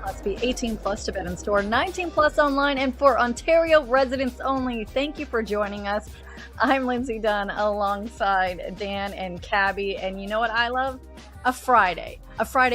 Must be 18 plus to bet in store, 19 plus online, and for Ontario residents only. Thank you for joining us. I'm Lindsay Dunn alongside Dan and Cabbie. And you know what I love? A Friday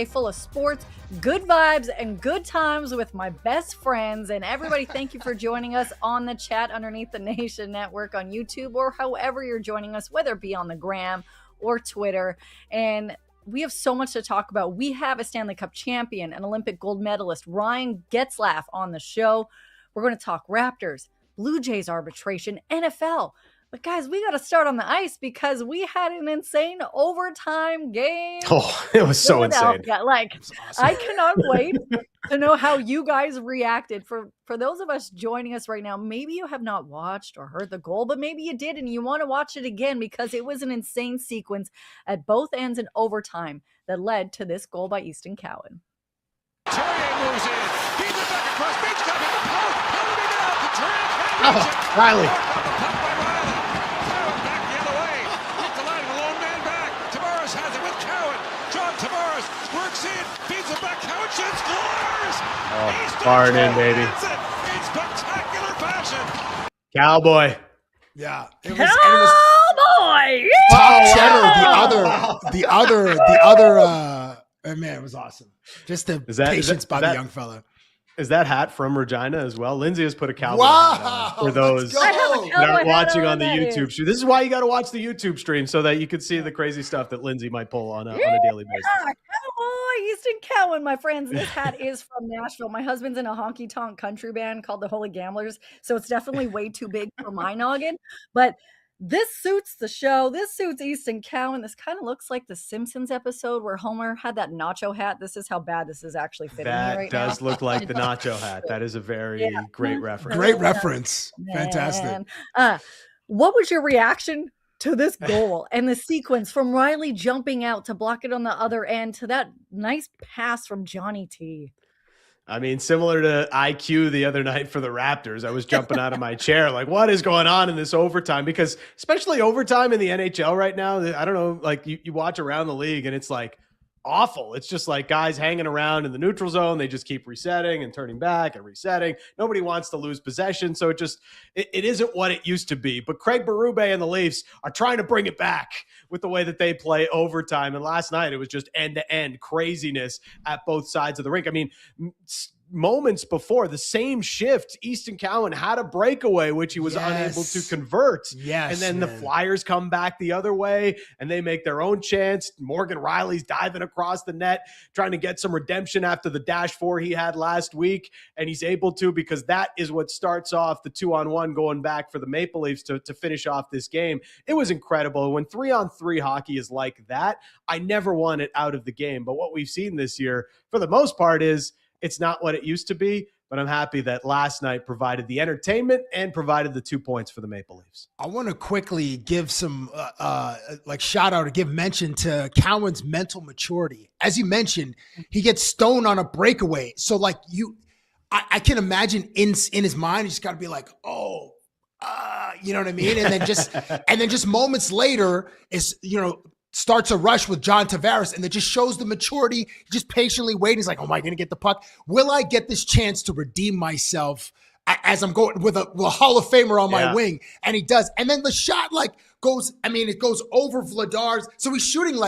full of sports, good vibes, and good times with my best friends. And everybody, thank you for joining us on the chat underneath the Nation Network on YouTube or however you're joining us, whether it be on the gram or Twitter. And we have so much to talk about. We have a Stanley Cup champion, an Olympic gold medalist, Ryan Getzlaf, on the show. We're going to talk Raptors, Blue Jays arbitration, NFL. But guys, we got to start on the ice because we had an insane overtime game. Oh, it was so insane. Like, awesome. I cannot wait to know how you guys reacted. For those of us joining us right now, maybe you have not watched or heard the goal, but maybe you did and you want to watch it again because it was an insane sequence at both ends in overtime that led to this goal by Easton Cowan. Terrier moves in. He's it back across. Beach got hit the post. Pounding it out. The Terrier. Riley. Oh, far in, baby. In spectacular fashion. Cowboy. Yeah. It was Cowboy! Top cheddar. The other, man, it was awesome. Just the patience by the young fella. Is that hat from Regina as well? Lindsay has put a cowboy hat on for those that are watching on the YouTube stream. This is why you got to watch the YouTube stream so that you can see the crazy stuff that Lindsay might pull on a daily basis. Cowboy, Easton Cowan, my friends. This hat is from Nashville. My husband's in a honky-tonk country band called the Holy Gamblers, so it's definitely way too big for my noggin. But this suits the show. This suits Easton Cowan. This kind of looks like the Simpsons episode where Homer had that nacho hat. This is how bad this is actually fitting me right now. That does look like the nacho hat. That is a very great reference. Great reference. Fantastic. What was your reaction to this goal and the sequence from Riley jumping out to block it on the other end to that nice pass from Johnny T? I mean, similar to IQ the other night for the Raptors, I was jumping out of my chair like, what is going on in this overtime? Because especially overtime in the NHL right now, I don't know, like you watch around the league and it's like awful. It's just like guys hanging around in the neutral zone. They just keep resetting and turning back and resetting. Nobody wants to lose possession. So it isn't what it used to be. But Craig Berube and the Leafs are trying to bring it back with the way that they play overtime. And last night it was just end-to-end craziness at both sides of the rink. I mean, moments before the same shift, Easton Cowan had a breakaway, which he was unable to convert. Yes, and then the Flyers come back the other way and they make their own chance. Morgan Riley's diving across the net, trying to get some redemption after the -4 he had last week. And he's able to, because that is what starts off the 2-on-1 going back for the Maple Leafs to finish off this game. It was incredible. When 3-on-3 hockey is like that, I never want it out of the game. But what we've seen this year, for the most part, is it's not what it used to be, but I'm happy that last night provided the entertainment and provided the 2 points for the Maple Leafs. I want to quickly give some shout out or give mention to Cowan's mental maturity. As you mentioned, he gets stoned on a breakaway. So like I can imagine in his mind, he's got to be like, you know what I mean? And then just moments later is, starts a rush with John Tavares, and it just shows the maturity, just patiently waiting. He's like, oh, am I going to get the puck? Will I get this chance to redeem myself as I'm going with a Hall of Famer on my wing? And he does. And then the shot it goes over Vladar's. So he's shooting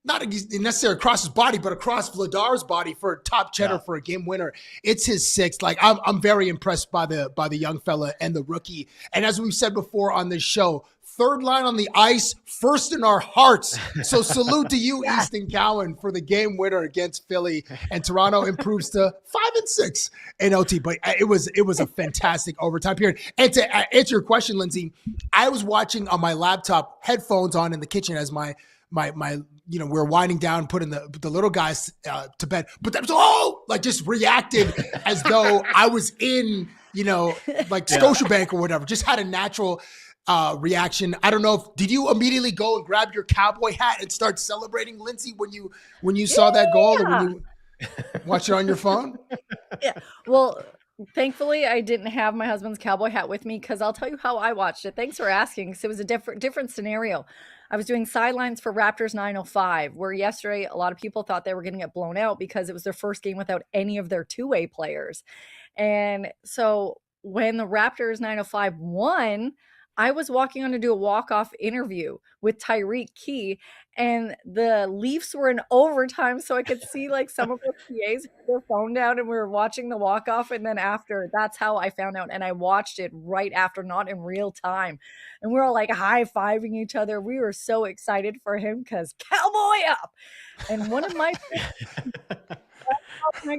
not necessarily across his body, but across Vladar's body for a top cheddar for a game winner. It's his sixth. Like I'm very impressed by the young fella and the rookie. And as we've said before on this show, third line on the ice, first in our hearts. So salute to you, Easton Cowan, for the game winner against Philly. And Toronto improves to 5-6 in OT. But it was a fantastic overtime period. And to answer your question, Lindsay, I was watching on my laptop, headphones on in the kitchen as my we're winding down, putting the little guys to bed. But that was just reacted as though I was in, Scotiabank or whatever. Just had a natural reaction. I don't know did you immediately go and grab your cowboy hat and start celebrating, Lindsay, when you saw that goal, or when you watched it on your phone? Yeah. Well, thankfully I didn't have my husband's cowboy hat with me, because I'll tell you how I watched it. Thanks for asking. So it was a different scenario. I was doing sidelines for Raptors 905, where yesterday a lot of people thought they were going to get blown out because it was their first game without any of their two-way players. And so when the Raptors 905 won, I was walking on to do a walk-off interview with Tyreek Key, and the Leafs were in overtime, so I could see like some of the PAs put their phone down, and we were watching the walk-off. And then after, that's how I found out, and I watched it right after, not in real time. And we were all like high-fiving each other. We were so excited for him because Cowboy up. And one of my I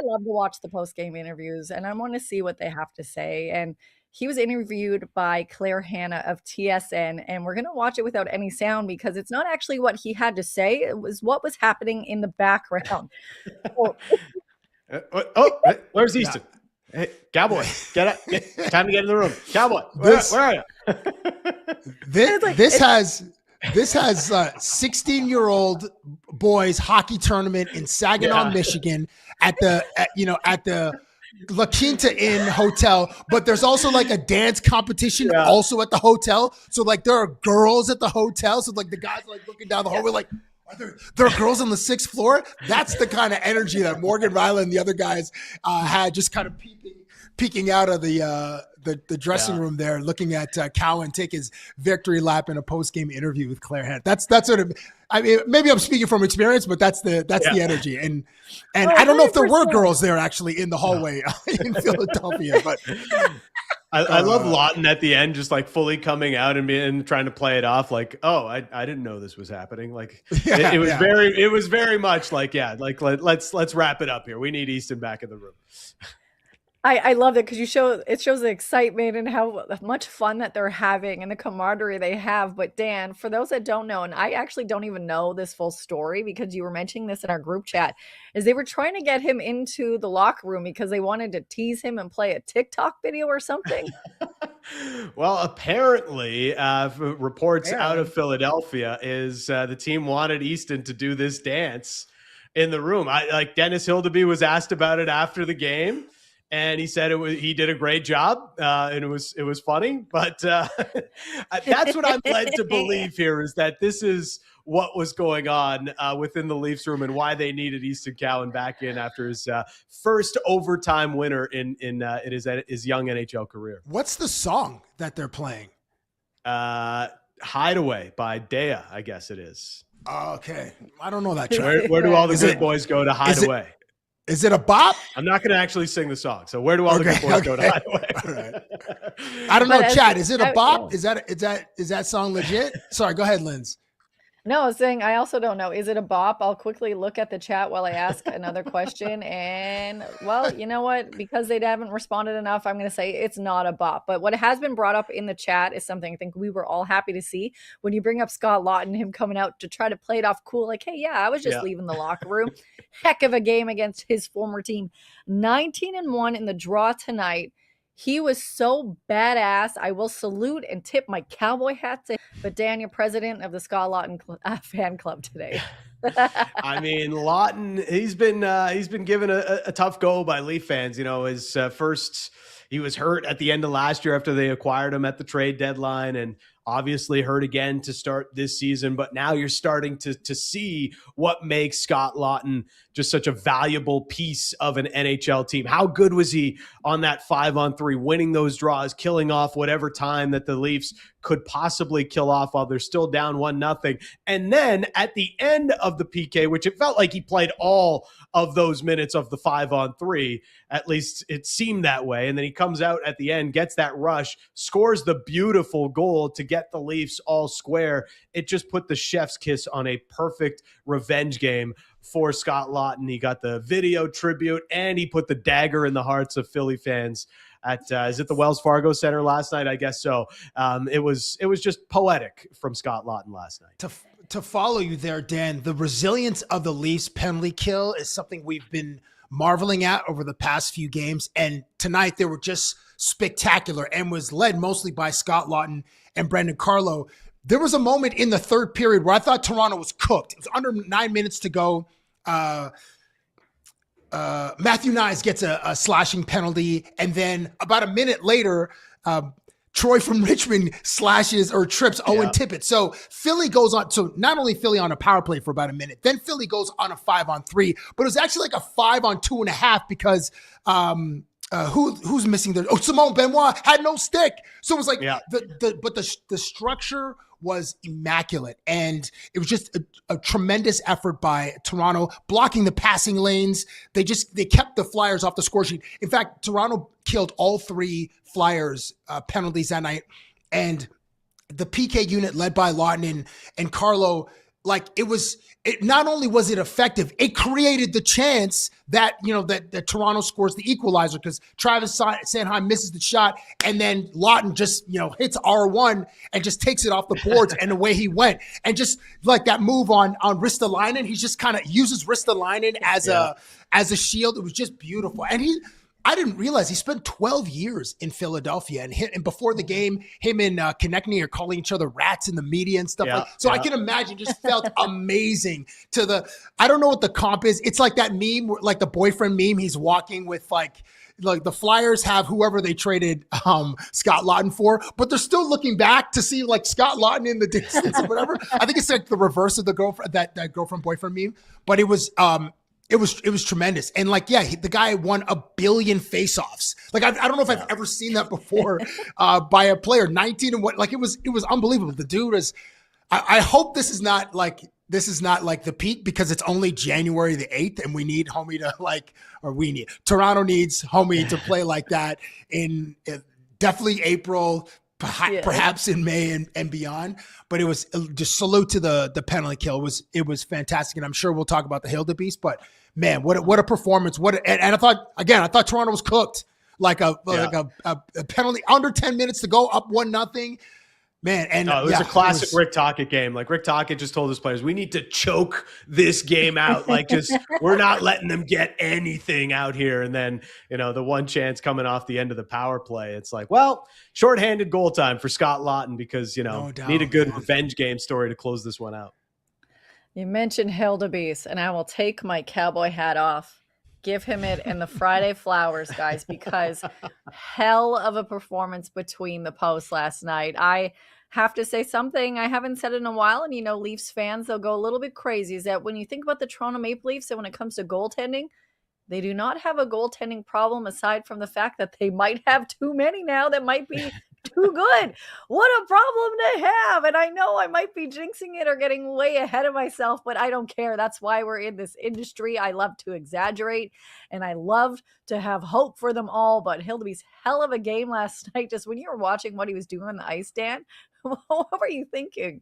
love to watch the post-game interviews, and I want to see what they have to say. And he was interviewed by Claire Hanna of TSN, and we're going to watch it without any sound because it's not actually what he had to say. It was what was happening in the background. Where's Easton? Yeah. Hey, Cowboy, get up. Time to get in the room. Cowboy, where are you? This has 16-year-old boys hockey tournament in Saginaw, Michigan at the La Quinta Inn hotel, but there's also like a dance competition also at the hotel. So like there are girls at the hotel. So like the guys are like looking down the hallway like, there are girls on the 6th floor? That's the kind of energy that Morgan Riley and the other guys had, just kind of peeking out of the dressing room there, looking at Cowan take his victory lap in a post-game interview with Claire Hanna. That's sort of, I mean, maybe I'm speaking from experience, but that's the energy. And I don't know if there were girls there actually in the hallway in Philadelphia, but I love Laughton at the end, just like fully coming out and trying to play it off like, oh, I didn't know this was happening. Like it was very much like, let's wrap it up here. We need Easton back in the room. I love it because it shows the excitement and how much fun that they're having and the camaraderie they have. But Dan, for those that don't know, and I actually don't even know this full story because you were mentioning this in our group chat, is they were trying to get him into the locker room because they wanted to tease him and play a TikTok video or something. Well, apparently, reports out of Philadelphia is the team wanted Easton to do this dance in the room. Like Dennis Hildeby was asked about it after the game. And he said he did a great job, and it was funny. But that's what I'm led to believe here, is that this is what was going on within the Leafs room and why they needed Easton Cowan back in after his first overtime winner in his young NHL career. What's the song that they're playing? Hideaway by Dea, I guess it is. Okay, I don't know that track. Where do all the good boys go to hide away? Is it a bop? I'm not going to actually sing the song. So where do all the good boys go to hide away? All right. I don't know, Chad. Is it a bop? Is that song legit? Sorry, go ahead, Linz. No, I was saying I also don't know. Is it a bop? I'll quickly look at the chat while I ask another question. And, well, you know what? Because they haven't responded enough, I'm going to say it's not a bop. But what has been brought up in the chat is something I think we were all happy to see. When you bring up Scott Laughton, him coming out to try to play it off cool, like, hey, yeah, I was just leaving the locker room. Heck of a game against his former team. 19-1 in the draw tonight. He was so badass. I will salute and tip my cowboy hat to. But Dan, you're president of the Scott Laughton fan club today. I mean, Laughton, he's been given a tough go by Leaf fans. You know, his first, he was hurt at the end of last year after they acquired him at the trade deadline, and obviously hurt again to start this season. But now you're starting to see what makes Scott Laughton just such a valuable piece of an NHL team. How good was he on that 5-on-3, winning those draws, killing off whatever time that the Leafs could possibly kill off while they're still down 1-0. And then at the end of the PK, which it felt like he played all of those minutes of the 5-on-3, at least it seemed that way. And then he comes out at the end, gets that rush, scores the beautiful goal to get the Leafs all square. It just put the chef's kiss on a perfect revenge game for Scott Laughton. He got the video tribute, and he put the dagger in the hearts of Philly fans at is it the Wells Fargo Center last night? I guess so. It was just poetic from Scott Laughton last night. To follow you there, Dan, the resilience of the Leafs penalty kill is something we've been marveling at over the past few games. And tonight they were just spectacular and was led mostly by Scott Laughton and Brendan Carlo. There was a moment in the third period where I thought Toronto was cooked. It was under 9 minutes to go. Matthew Nyes gets a slashing penalty. And then about a minute later, Troy from Richmond slashes or trips Owen Tippett. So Philly goes on. So not only Philly on a power play for about a minute, then Philly goes on a 5-on-3, but it was actually like a 5-on-2.5 because who's missing there? Oh, Simone Benoit had no stick. So it was like the structure was immaculate, and it was just a tremendous effort by Toronto blocking the passing lanes. They kept the Flyers off the score sheet. In fact, Toronto killed all 3 Flyers penalties that night, and the PK unit led by Laughton and Carlo, like it not only was it effective, it created the chance that, that Toronto scores the equalizer because Travis Sanheim misses the shot, and then Laughton just, hits R1 and just takes it off the boards, and away he went. And just like that move on Ristolainen, he just kind of uses Ristolainen as a shield. It was just beautiful. And I didn't realize he spent 12 years in Philadelphia, and before the game, him and Konechny are calling each other rats in the media and stuff. I can imagine, just felt amazing I don't know what the comp is. It's like that meme, like the boyfriend meme. He's walking with like the Flyers have whoever they traded Scott Laughton for, but they're still looking back to see like Scott Laughton in the distance or whatever. I think it's like the reverse of the girlfriend, that girlfriend boyfriend meme, but it was tremendous. And the guy won 1 billion faceoffs. Like, I don't know if I've ever seen that before by a player. 19 and what, like it was unbelievable. The dude is, I hope this is not like the peak, because it's only January the 8th and we need homie to Toronto needs homie to play like that in definitely April, perhaps in May and beyond. But it was just salute to the penalty kill. It was fantastic. And I'm sure we'll talk about the Hildebeest, but man, what a performance. And I thought Toronto was cooked. Like a penalty under 10 minutes to go up 1-0. Man, and it was a classic Rick Tocchet game. Like Rick Tocchet just told his players, we need to choke this game out. Like we're not letting them get anything out here. And then, the one chance coming off the end of the power play, it's like, well, shorthanded goal time for Scott Laughton because, no doubt, need a good revenge game story to close this one out. You mentioned Hildebeest, and I will take my cowboy hat off. Give him it in the Friday Flowers, guys, because hell of a performance between the posts last night. I have to say something I haven't said in a while, and Leafs fans, they'll go a little bit crazy, is that when you think about the Toronto Maple Leafs and when it comes to goaltending, they do not have a goaltending problem aside from the fact that they might have too many now that might be too good. What a problem to have. And I know I might be jinxing it or getting way ahead of myself, but I don't care. That's why we're in this industry. I love to exaggerate and I love to have hope for them all. But Hildebeest's hell of a game last night. Just when you were watching what he was doing on the ice, Dan, what were you thinking?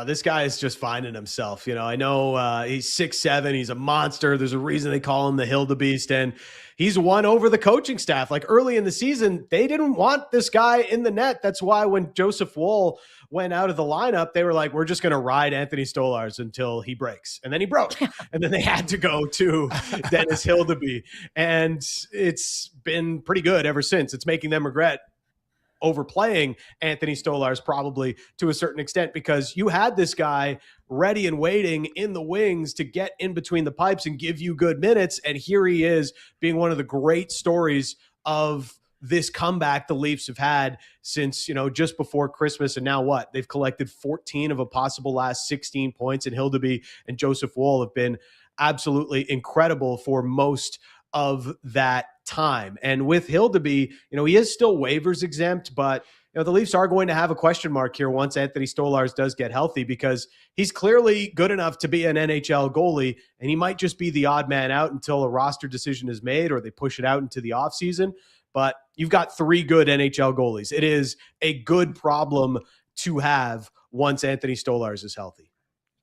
This guy is just finding himself. I know he's 6'7". He's a monster. There's a reason they call him the Hildebeest, and he's won over the coaching staff. Like early in the season, they didn't want this guy in the net. That's why when Joseph Woll went out of the lineup, they were like, we're just going to ride Anthony Stolarz until he breaks. And then he broke. And then they had to go to Dennis Hildeby. And it's been pretty good ever since. It's making them regret overplaying Anthony Stolarz probably to a certain extent, because you had this guy ready and waiting in the wings to get in between the pipes and give you good minutes. And here he is being one of the great stories of this comeback the Leafs have had since, just before Christmas. And now what? They've collected 14 of a possible last 16 points, and Hildeby and Joseph Woll have been absolutely incredible for most of that time. And with Hildeby, he is still waivers exempt, but the Leafs are going to have a question mark here once Anthony Stolarz does get healthy, because he's clearly good enough to be an NHL goalie, and he might just be the odd man out until a roster decision is made or they push it out into the offseason. But you've got 3 good NHL goalies. It is a good problem to have once Anthony Stolarz is healthy.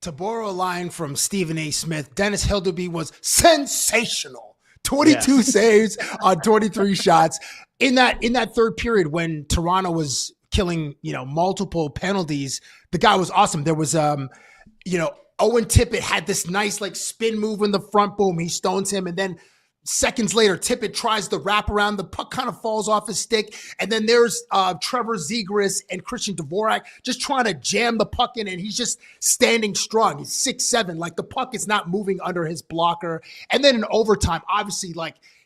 To borrow a line from Stephen A. Smith, Dennis Hildeby was sensational. 22 saves on 23 shots in that third period when Toronto was killing, multiple penalties. The guy was awesome. There was, Owen Tippett had this nice spin move in the front. Boom, he stones him, and then seconds later, Tippett tries to wrap around. The puck kind of falls off his stick. And then there's Trevor Zegras and Christian Dvorak just trying to jam the puck in, and he's just standing strong. He's 6'7". The puck is not moving under his blocker. And then in overtime, obviously,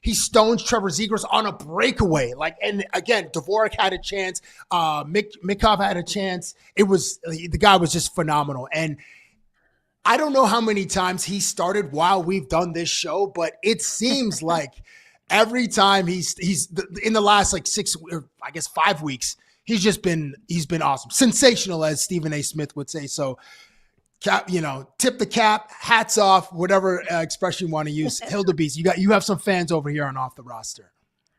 he stones Trevor Zegras on a breakaway. And again, Dvorak had a chance. Mikov had a chance. The guy was just phenomenal. And I don't know how many times he started while we've done this show, but it seems like every time he's in the last 5 weeks, he's been awesome. Sensational, as Stephen A. Smith would say. So, tip the cap, hats off, whatever expression you want to use. Hildebeest, you have some fans over here on Off the Roster.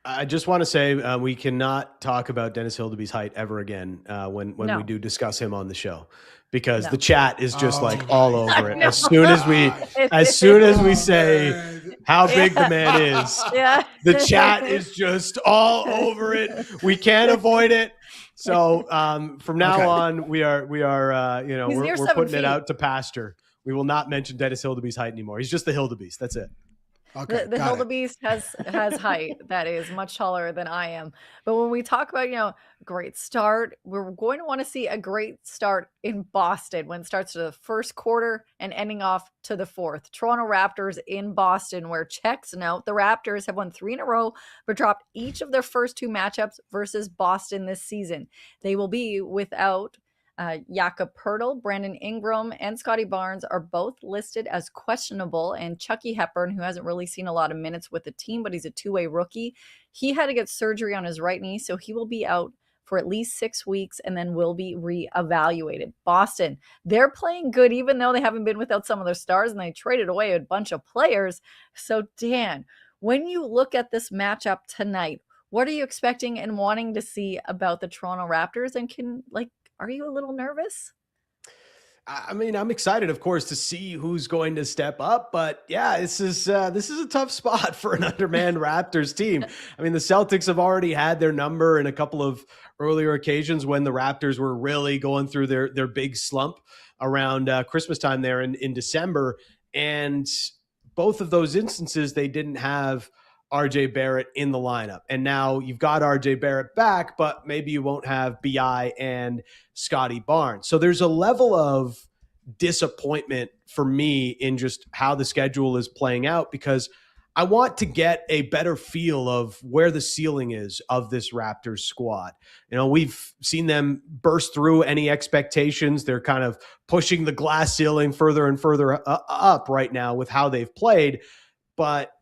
I just want to say we cannot talk about Dennis Hildebeest's height ever again when we do discuss him on the show, because the chat is just all over it. As soon as we say how big the man is, the chat is just all over it. We can't avoid it. So from now on, we're putting it out to pasture. We will not mention Dennis Hildebeest's height anymore. He's just the Hildebeest. That's it. Okay, the Hildebeest has height that is much taller than I am. But when we talk about, great start, we're going to want to see a great start in Boston when it starts to the first quarter and ending off to the fourth. Toronto Raptors in Boston, where checks note the Raptors have won 3 in a row, but dropped each of their first 2 matchups versus Boston this season. They will be without Jakob Poeltl, Brandon Ingram, and Scotty Barnes are both listed as questionable. And Chucky Hepburn, who hasn't really seen a lot of minutes with the team, but he's a 2-way rookie, he had to get surgery on his right knee, so he will be out for at least 6 weeks and then will be reevaluated. Boston, they're playing good, even though they haven't been without some of their stars, and they traded away a bunch of players. So, Dan, when you look at this matchup tonight, what are you expecting and wanting to see about the Toronto Raptors? And are you a little nervous? I mean, I'm excited, of course, to see who's going to step up. But yeah, this is a tough spot for an undermanned Raptors team. I mean, the Celtics have already had their number in a couple of earlier occasions when the Raptors were really going through their big slump around Christmas time there in December. And both of those instances, they didn't have RJ Barrett in the lineup. And now you've got RJ Barrett back, but maybe you won't have BI and Scotty Barnes. So there's a level of disappointment for me in just how the schedule is playing out, because I want to get a better feel of where the ceiling is of this Raptors squad. We've seen them burst through any expectations. They're kind of pushing the glass ceiling further and further up right now with how they've played. But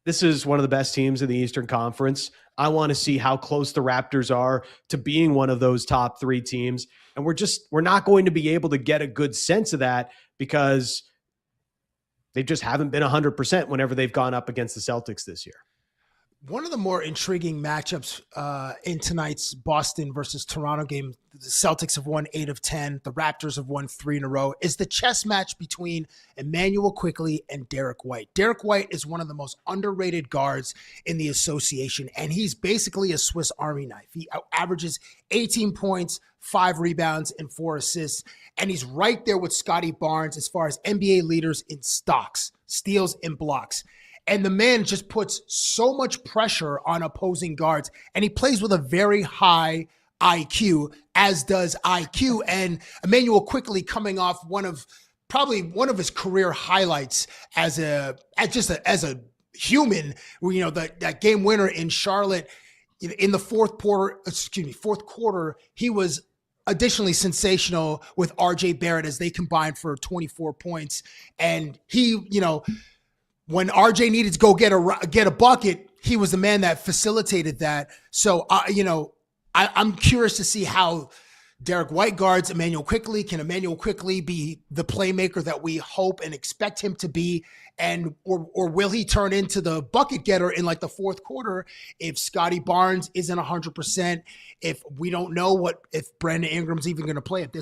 this is one of the best teams in the Eastern Conference. I want to see how close the Raptors are to being one of those top 3 teams. And we're not going to be able to get a good sense of that because they just haven't been 100% whenever they've gone up against the Celtics this year. One of the more intriguing matchups in tonight's Boston versus Toronto game, the Celtics have won 8 of 10. The Raptors have won 3 in a row, is the chess match between Immanuel Quickley and Derek White. Derek White is one of the most underrated guards in the association, and he's basically a Swiss Army knife. He averages 18 points, 5 rebounds, and 4 assists, and he's right there with Scotty Barnes as far as NBA leaders in stocks, steals, and blocks. And the man just puts so much pressure on opposing guards, and he plays with a very high IQ, as does IQ. And Immanuel Quickley coming off probably one of his career highlights as a human, that game winner in Charlotte in the fourth quarter, he was additionally sensational with RJ Barrett as they combined for 24 points. And he, when RJ needed to go get a bucket, he was the man that facilitated that. So, I'm curious to see how Derek White guards Immanuel Quickley. Can Immanuel Quickley be the playmaker that we hope and expect him to be? Or will he turn into the bucket getter in the fourth quarter if Scotty Barnes isn't 100%, if we don't know if Brandon Ingram's even going to play at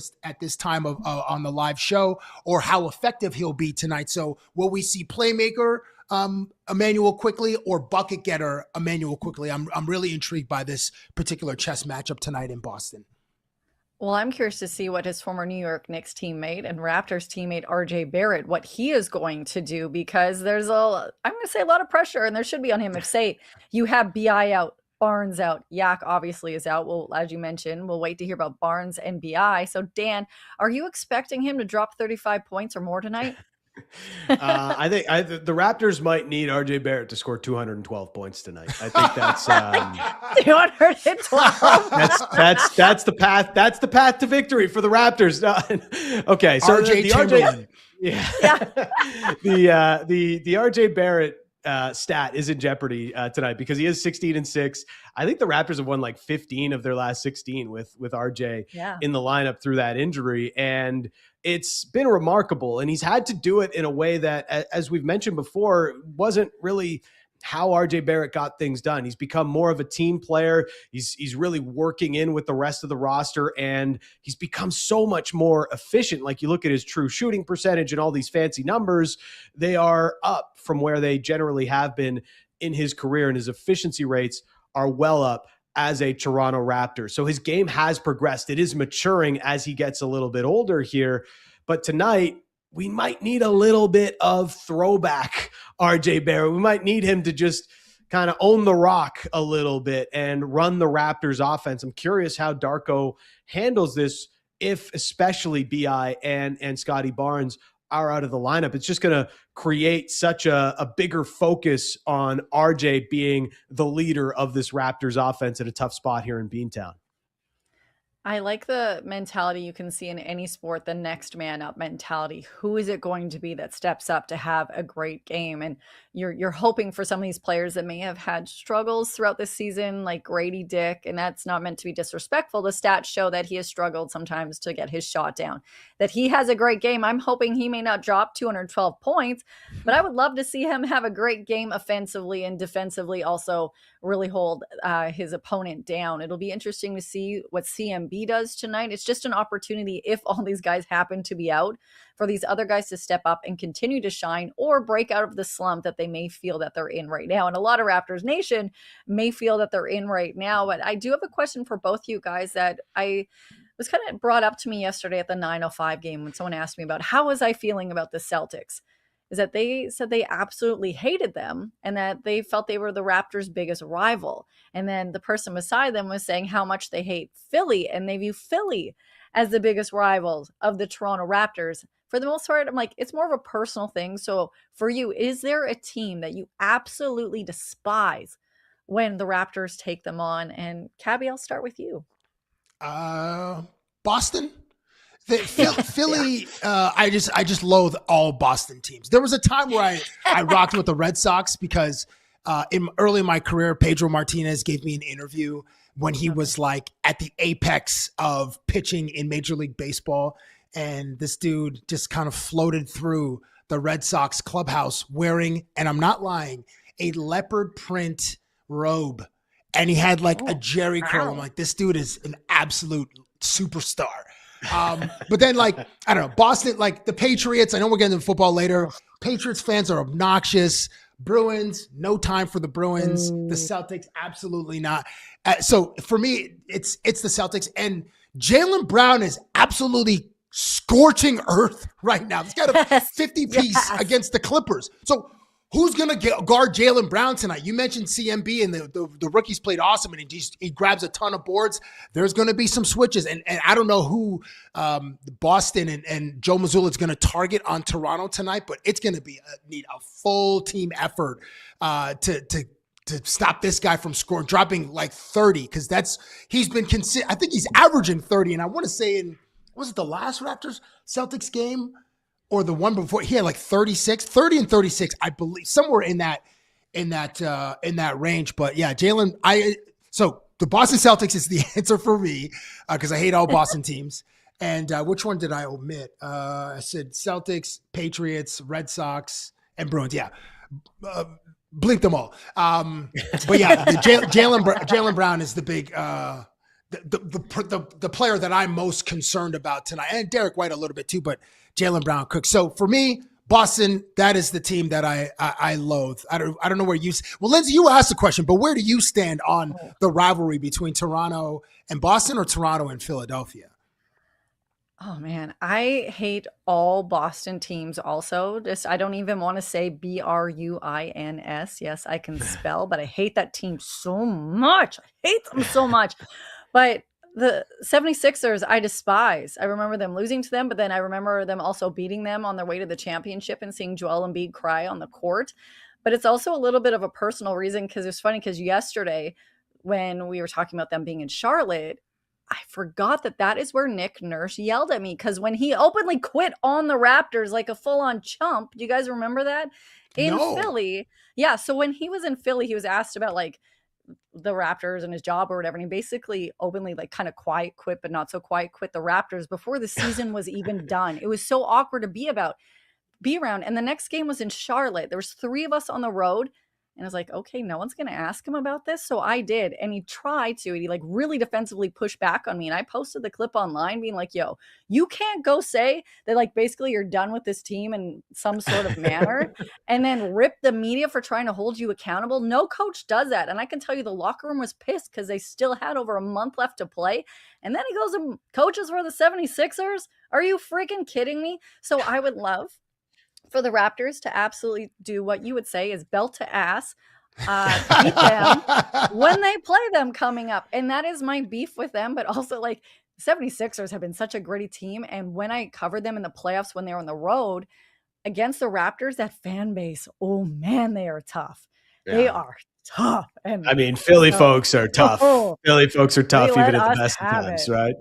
this time of on the live show, or how effective he'll be tonight. So will we see playmaker Immanuel Quickley or bucket getter Immanuel Quickley? I'm really intrigued by this particular chess matchup tonight in Boston. Well, I'm curious to see what his former New York Knicks teammate and Raptors teammate RJ Barrett, what he is going to do, because there's I'm going to say a lot of pressure, and there should be on him if, say, you have BI out, Barnes out, Yak obviously is out. Well, as you mentioned, we'll wait to hear about Barnes and BI. So, Dan, are you expecting him to drop 35 points or more tonight? I think the Raptors might need RJ Barrett to score 212 points tonight. I think that's 212. that's the path. That's the path to victory for the Raptors. Okay, so RJ Chamberlain. Yeah. Yeah. The RJ Barrett stat is in jeopardy tonight because he is 16-6. I think the Raptors have won like 15 of their last 16 with RJ in the lineup through that injury. And it's been remarkable. And he's had to do it in a way that, as we've mentioned before, wasn't really how RJ Barrett got things done. He's become more of a team player. He's really working in with the rest of the roster, and he's become so much more efficient. Like, you look at his true shooting percentage and all these fancy numbers, they are up from where they generally have been in his career, and his efficiency rates are well up as a Toronto Raptor. So his game has progressed. It is maturing as he gets a little bit older here. But tonight, we might need a little bit of throwback RJ Barrett. We might need him to just kind of own the rock a little bit and run the Raptors offense. I'm curious how Darko handles this if especially BI and Scotty Barnes are out of the lineup. It's just going to create such a bigger focus on RJ being the leader of this Raptors offense at a tough spot here in Beantown. I like the mentality you can see in any sport, the next man up mentality. Who is it going to be that steps up to have a great game? And you're hoping for some of these players that may have had struggles throughout this season, like Grady Dick, and that's not meant to be disrespectful. The stats show that he has struggled sometimes to get his shot down. That he has a great game. I'm hoping he may not drop 212 points, but I would love to see him have a great game offensively and defensively also really hold his opponent down. It'll be interesting to see what CMB does tonight. It's just an opportunity, if all these guys happen to be out, for these other guys to step up and continue to shine or break out of the slump that they may feel that they're in right now. And a lot of Raptors Nation may feel that they're in right now. But I do have a question for both you guys that I was kind of brought up to me yesterday at the 9:05 game when someone asked me about how was I feeling about the Celtics. Is that they said they absolutely hated them and that they felt they were the Raptors' biggest rival. And then the person beside them was saying how much they hate Philly, and they view Philly as the biggest rivals of the Toronto Raptors. For the most part, I'm like, it's more of a personal thing. So for you, is there a team that you absolutely despise when the Raptors take them on? And Cabbie, I'll start with you. Boston. Philly, I just loathe all Boston teams. There was a time where I rocked with the Red Sox because early in my career, Pedro Martinez gave me an interview when he was like at the apex of pitching in Major League Baseball. And this dude just kind of floated through the Red Sox clubhouse wearing, and I'm not lying, a leopard print robe. And he had like a Jerry curl. I'm like, this dude is an absolute superstar. But then, like, I don't know, Boston, like the Patriots, I know we're getting into football later. Patriots fans are obnoxious. Bruins, no time for the Bruins. The Celtics, absolutely not. So for me, it's the Celtics. And Jaylen Brown is absolutely scorching earth right now. He's got a 50-piece against the Clippers. So who's going to guard Jaylen Brown tonight? You mentioned CMB, and the rookies played awesome, and he grabs a ton of boards. There's going to be some switches, and I don't know who Boston and Joe Mazulla is going to target on Toronto tonight, but it's going to need a full team effort to stop this guy from scoring, dropping like 30, because he's been I think he's averaging 30, and I want to say was it the last Raptors Celtics game? Or the one before, he had like 30 and 36, I believe, somewhere in that range. But yeah, Jaylen, so the Boston Celtics is the answer for me because I hate all Boston teams. And which one did I omit? I said Celtics, Patriots, Red Sox, and Bruins. Yeah, blink them all. But yeah, Jaylen Brown is the big. The player that I'm most concerned about tonight, and Derek White a little bit too, but Jaylen Brown cooks. So for me, Boston, that is the team that I loathe. I don't know where you. Well, Lindsay, you asked the question, but where do you stand on the rivalry between Toronto and Boston, or Toronto and Philadelphia? Oh man, I hate all Boston teams also. I don't even want to say Bruins. Yes, I can spell, but I hate that team so much. I hate them so much. But The 76ers, I despise. I remember them losing to them, but then I remember them also beating them on their way to the championship and seeing Joel Embiid cry on the court. But it's also a little bit of a personal reason because it's funny because yesterday when we were talking about them being in Charlotte, I forgot that is where Nick Nurse yelled at me because when he openly quit on the Raptors like a full-on chump, do you guys remember that? In Philly. Yeah, so when he was in Philly, he was asked about like the Raptors and his job or whatever. And he basically openly like kind of quiet quit, but not so quiet quit the Raptors before the season was even done. It was so awkward to be around. And the next game was in Charlotte. There was 3 of us on the road. And I was like, okay, no one's going to ask him about this. So I did. And he tried to, and he like really defensively pushed back on me. And I posted the clip online being like, yo, you can't go say that like basically you're done with this team in some sort of manner and then rip the media for trying to hold you accountable. No coach does that. And I can tell you the locker room was pissed because they still had over a month left to play. And then he goes and coaches for the 76ers. Are you freaking kidding me? So I would love for the Raptors to absolutely do what you would say is belt to ass, beat them when they play them coming up. And that is my beef with them. But also like 76ers have been such a gritty team. And when I covered them in the playoffs, when they were on the road against the Raptors, that fan base, oh man, they are tough. Yeah. They are tough. And I mean, Philly folks are tough. Philly folks are tough even at the best of times, right?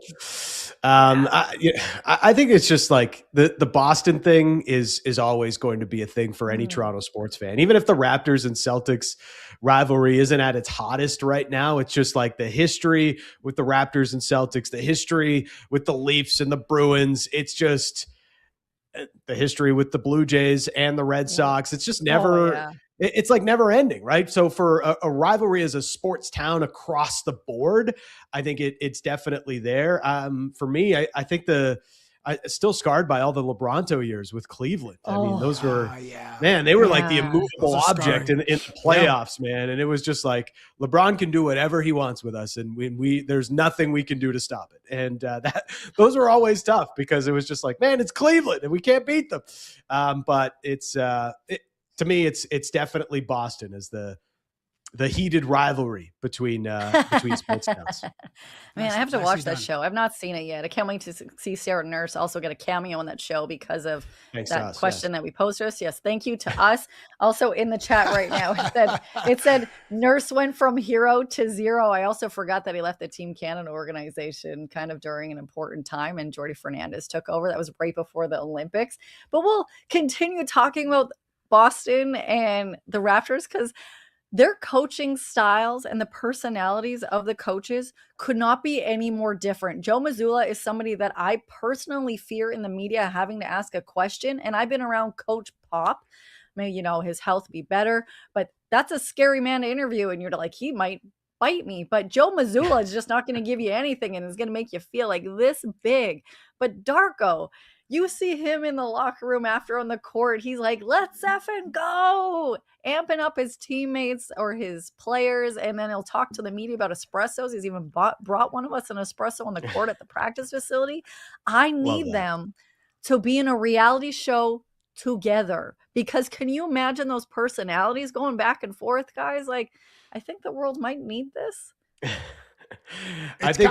I think it's just like the Boston thing is always going to be a thing for any Toronto sports fan. Even if the Raptors and Celtics rivalry isn't at its hottest right now, it's just like the history with the Raptors and Celtics, the history with the Leafs and the Bruins. It's just the history with the Blue Jays and the Red Sox. It's just never it's like never ending, right? So for a rivalry as a sports town across the board, I think it's definitely there. For me, I think I'm still scarred by all the LeBronto years with Cleveland. I mean, those were, man, they were like the immovable object in the playoffs, man. And it was just like, LeBron can do whatever he wants with us. And there's nothing we can do to stop it. And those were always tough because it was just like, man, it's Cleveland and we can't beat them. But to me, it's definitely Boston as the heated rivalry between sports towns. Man, I have to watch that show. I've not seen it yet. I can't wait to see Sarah Nurse also get a cameo on that show because of that question that we posed us. Yes, thank you to us. Also in the chat right now, it said Nurse went from hero to zero. I also forgot that he left the Team Canada organization kind of during an important time, and Jordy Fernandez took over. That was right before the Olympics. But we'll continue talking about Boston and the Raptors because their coaching styles and the personalities of the coaches could not be any more different. Joe Mazulla is somebody that I personally fear in the media having to ask a question. And I've been around Coach Pop. Maybe, his health be better, but that's a scary man to interview. And you're like, he might bite me. But Joe Mazulla is just not going to give you anything and is going to make you feel like this big. But Darko, you see him in the locker room after on the court. He's like, let's effing go, amping up his teammates or his players. And then he'll talk to the media about espressos. He's even brought one of us an espresso on the court at the practice facility. I need them to be in a reality show together because can you imagine those personalities going back and forth, guys? Like, I think the world might need this. I think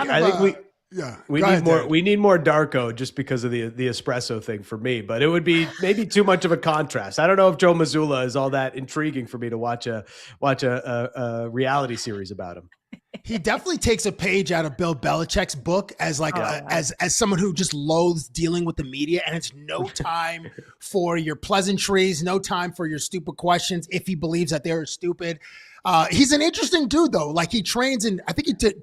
we need more Darko just because of the espresso thing for me, but it would be maybe too much of a contrast. I don't know if Joe Mazulla is all that intriguing for me to watch a reality series about him. He definitely takes a page out of Bill Belichick's book as like as someone who just loathes dealing with the media, and it's no time for your pleasantries, no time for your stupid questions if he believes that they're stupid. He's an interesting dude though. Like he trains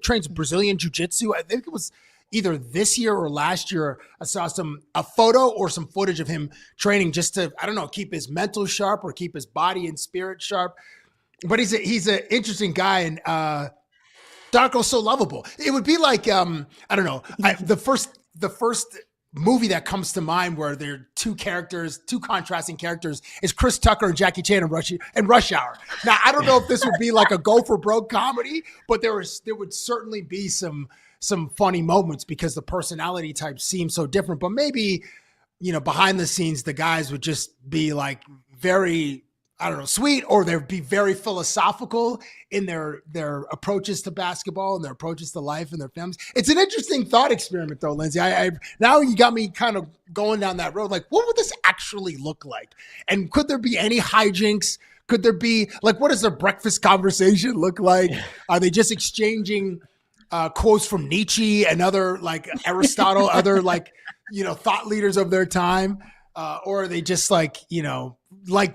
trains Brazilian jiu-jitsu. I think it was either this year or last year. I saw a photo or some footage of him training just to, I don't know, keep his mental sharp or keep his body and spirit sharp. But he's an interesting guy, and Darko's so lovable. It would be like I don't know. The first movie that comes to mind where there are two contrasting characters is Chris Tucker and Jackie Chan in Rush Hour. Now, I don't know if this would be like a go for broke comedy, but there would certainly be some funny moments because the personality types seem so different. But maybe, behind the scenes, the guys would just be like very I don't know, sweet, or they'd be very philosophical in their approaches to basketball and their approaches to life and their families. It's an interesting thought experiment, though, Lindsay. I now you got me kind of going down that road. Like, what would this actually look like? And could there be any hijinks? Could there be, like, what does their breakfast conversation look like? Are they just exchanging quotes from Nietzsche and other, like, Aristotle, other, like, thought leaders of their time? Or are they just like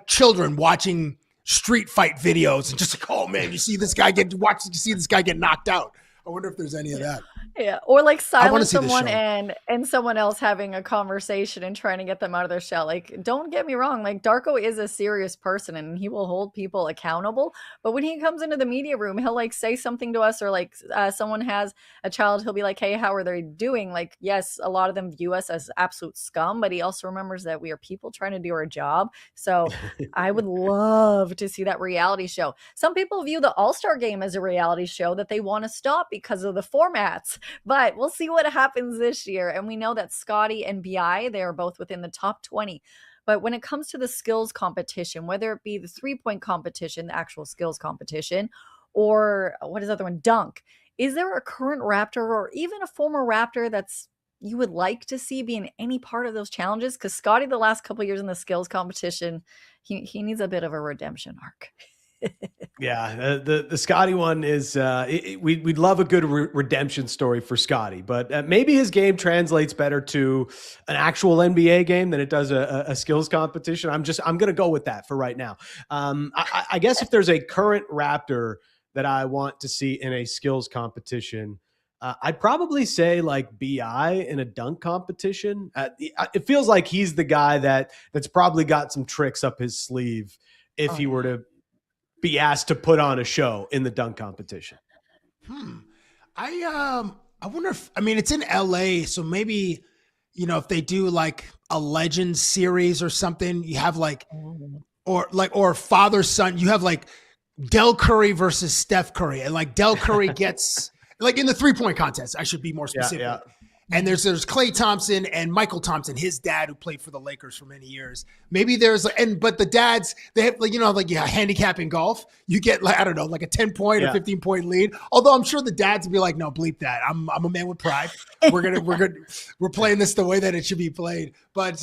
children watching street fight videos and just like, oh man, you see this guy get knocked out? I wonder if there's any of that. Yeah, or like silence someone and someone else having a conversation and trying to get them out of their shell. Like, don't get me wrong, like Darko is a serious person and he will hold people accountable. But when he comes into the media room, he'll like say something to us, or like someone has a child, he'll be like, hey, how are they doing? Like, yes, a lot of them view us as absolute scum, but he also remembers that we are people trying to do our job. So I would love to see that reality show. Some people view the All-Star game as a reality show that they want to stop because of the formats. But we'll see what happens this year. And we know that Scotty and BI, they are both within the top 20. But when it comes to the skills competition, whether it be the 3-point competition, the actual skills competition, or what is the other one, dunk, is there a current Raptor or even a former Raptor that's you would like to see be in any part of those challenges? Because Scotty, the last couple of years in the skills competition, he needs a bit of a redemption arc. Yeah, the Scotty one is we'd love a good redemption story for Scotty, but maybe his game translates better to an actual NBA game than it does a skills competition. I'm going to go with that for right now. I guess if there's a current Raptor that I want to see in a skills competition, I'd probably say like BI in a dunk competition. It feels like he's the guy that's probably got some tricks up his sleeve if he were to be asked to put on a show in the dunk competition. I wonder if, it's in LA, so maybe, if they do like a Legends series or something, you have like, or father son, you have like Del Curry versus Steph Curry, and like Del Curry gets like in the 3-point contest, I should be more specific. Yeah. And there's Klay Thompson and Michael Thompson, his dad, who played for the Lakers for many years. Maybe there's but the dads, they have handicap in golf. You get like, I don't know, like a 10-point or 15-point lead. Although I'm sure the dads would be like, no, bleep that. I'm a man with pride. We're playing this the way that it should be played. But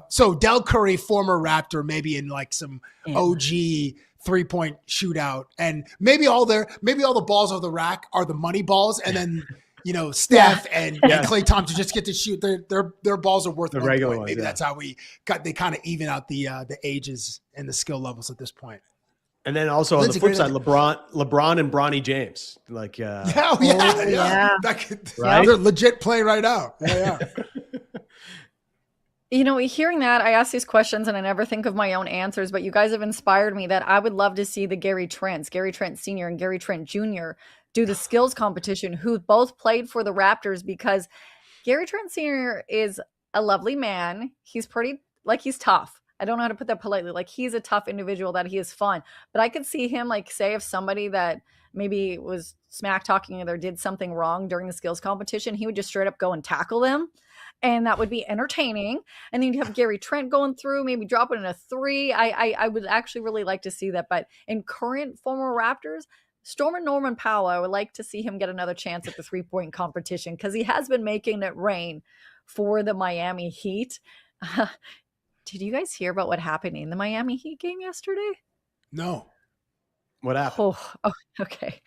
so Del Curry, former Raptor, maybe in like some OG 3-point shootout, and maybe all the balls of the rack are the money balls, and then. Steph and Klay Thompson just get to shoot. Their balls are worth the regular ones. Maybe that's how they kind of even out the ages and the skill levels at this point. And then also on the flip side, LeBron and Bronny James, like right? They're legit playing right now. Yeah. Hearing that, I ask these questions and I never think of my own answers, but you guys have inspired me that I would love to see the Gary Trent Sr. and Gary Trent Jr. do the skills competition, who both played for the Raptors, because Gary Trent Sr. is a lovely man. He's pretty, like, he's tough. I don't know how to put that politely. Like, he's a tough individual, that he is fun. But I could see him, like, say if somebody that maybe was smack talking or did something wrong during the skills competition, he would just straight up go and tackle them. And that would be entertaining. And then you'd have Gary Trent going through, maybe dropping in a 3. I would actually really like to see that. But in current former Raptors, Stormin' Norman Powell, I would like to see him get another chance at the 3-point competition, because he has been making it rain for the Miami Heat. Did you guys hear about what happened in the Miami Heat game yesterday? No. What happened? Oh, okay.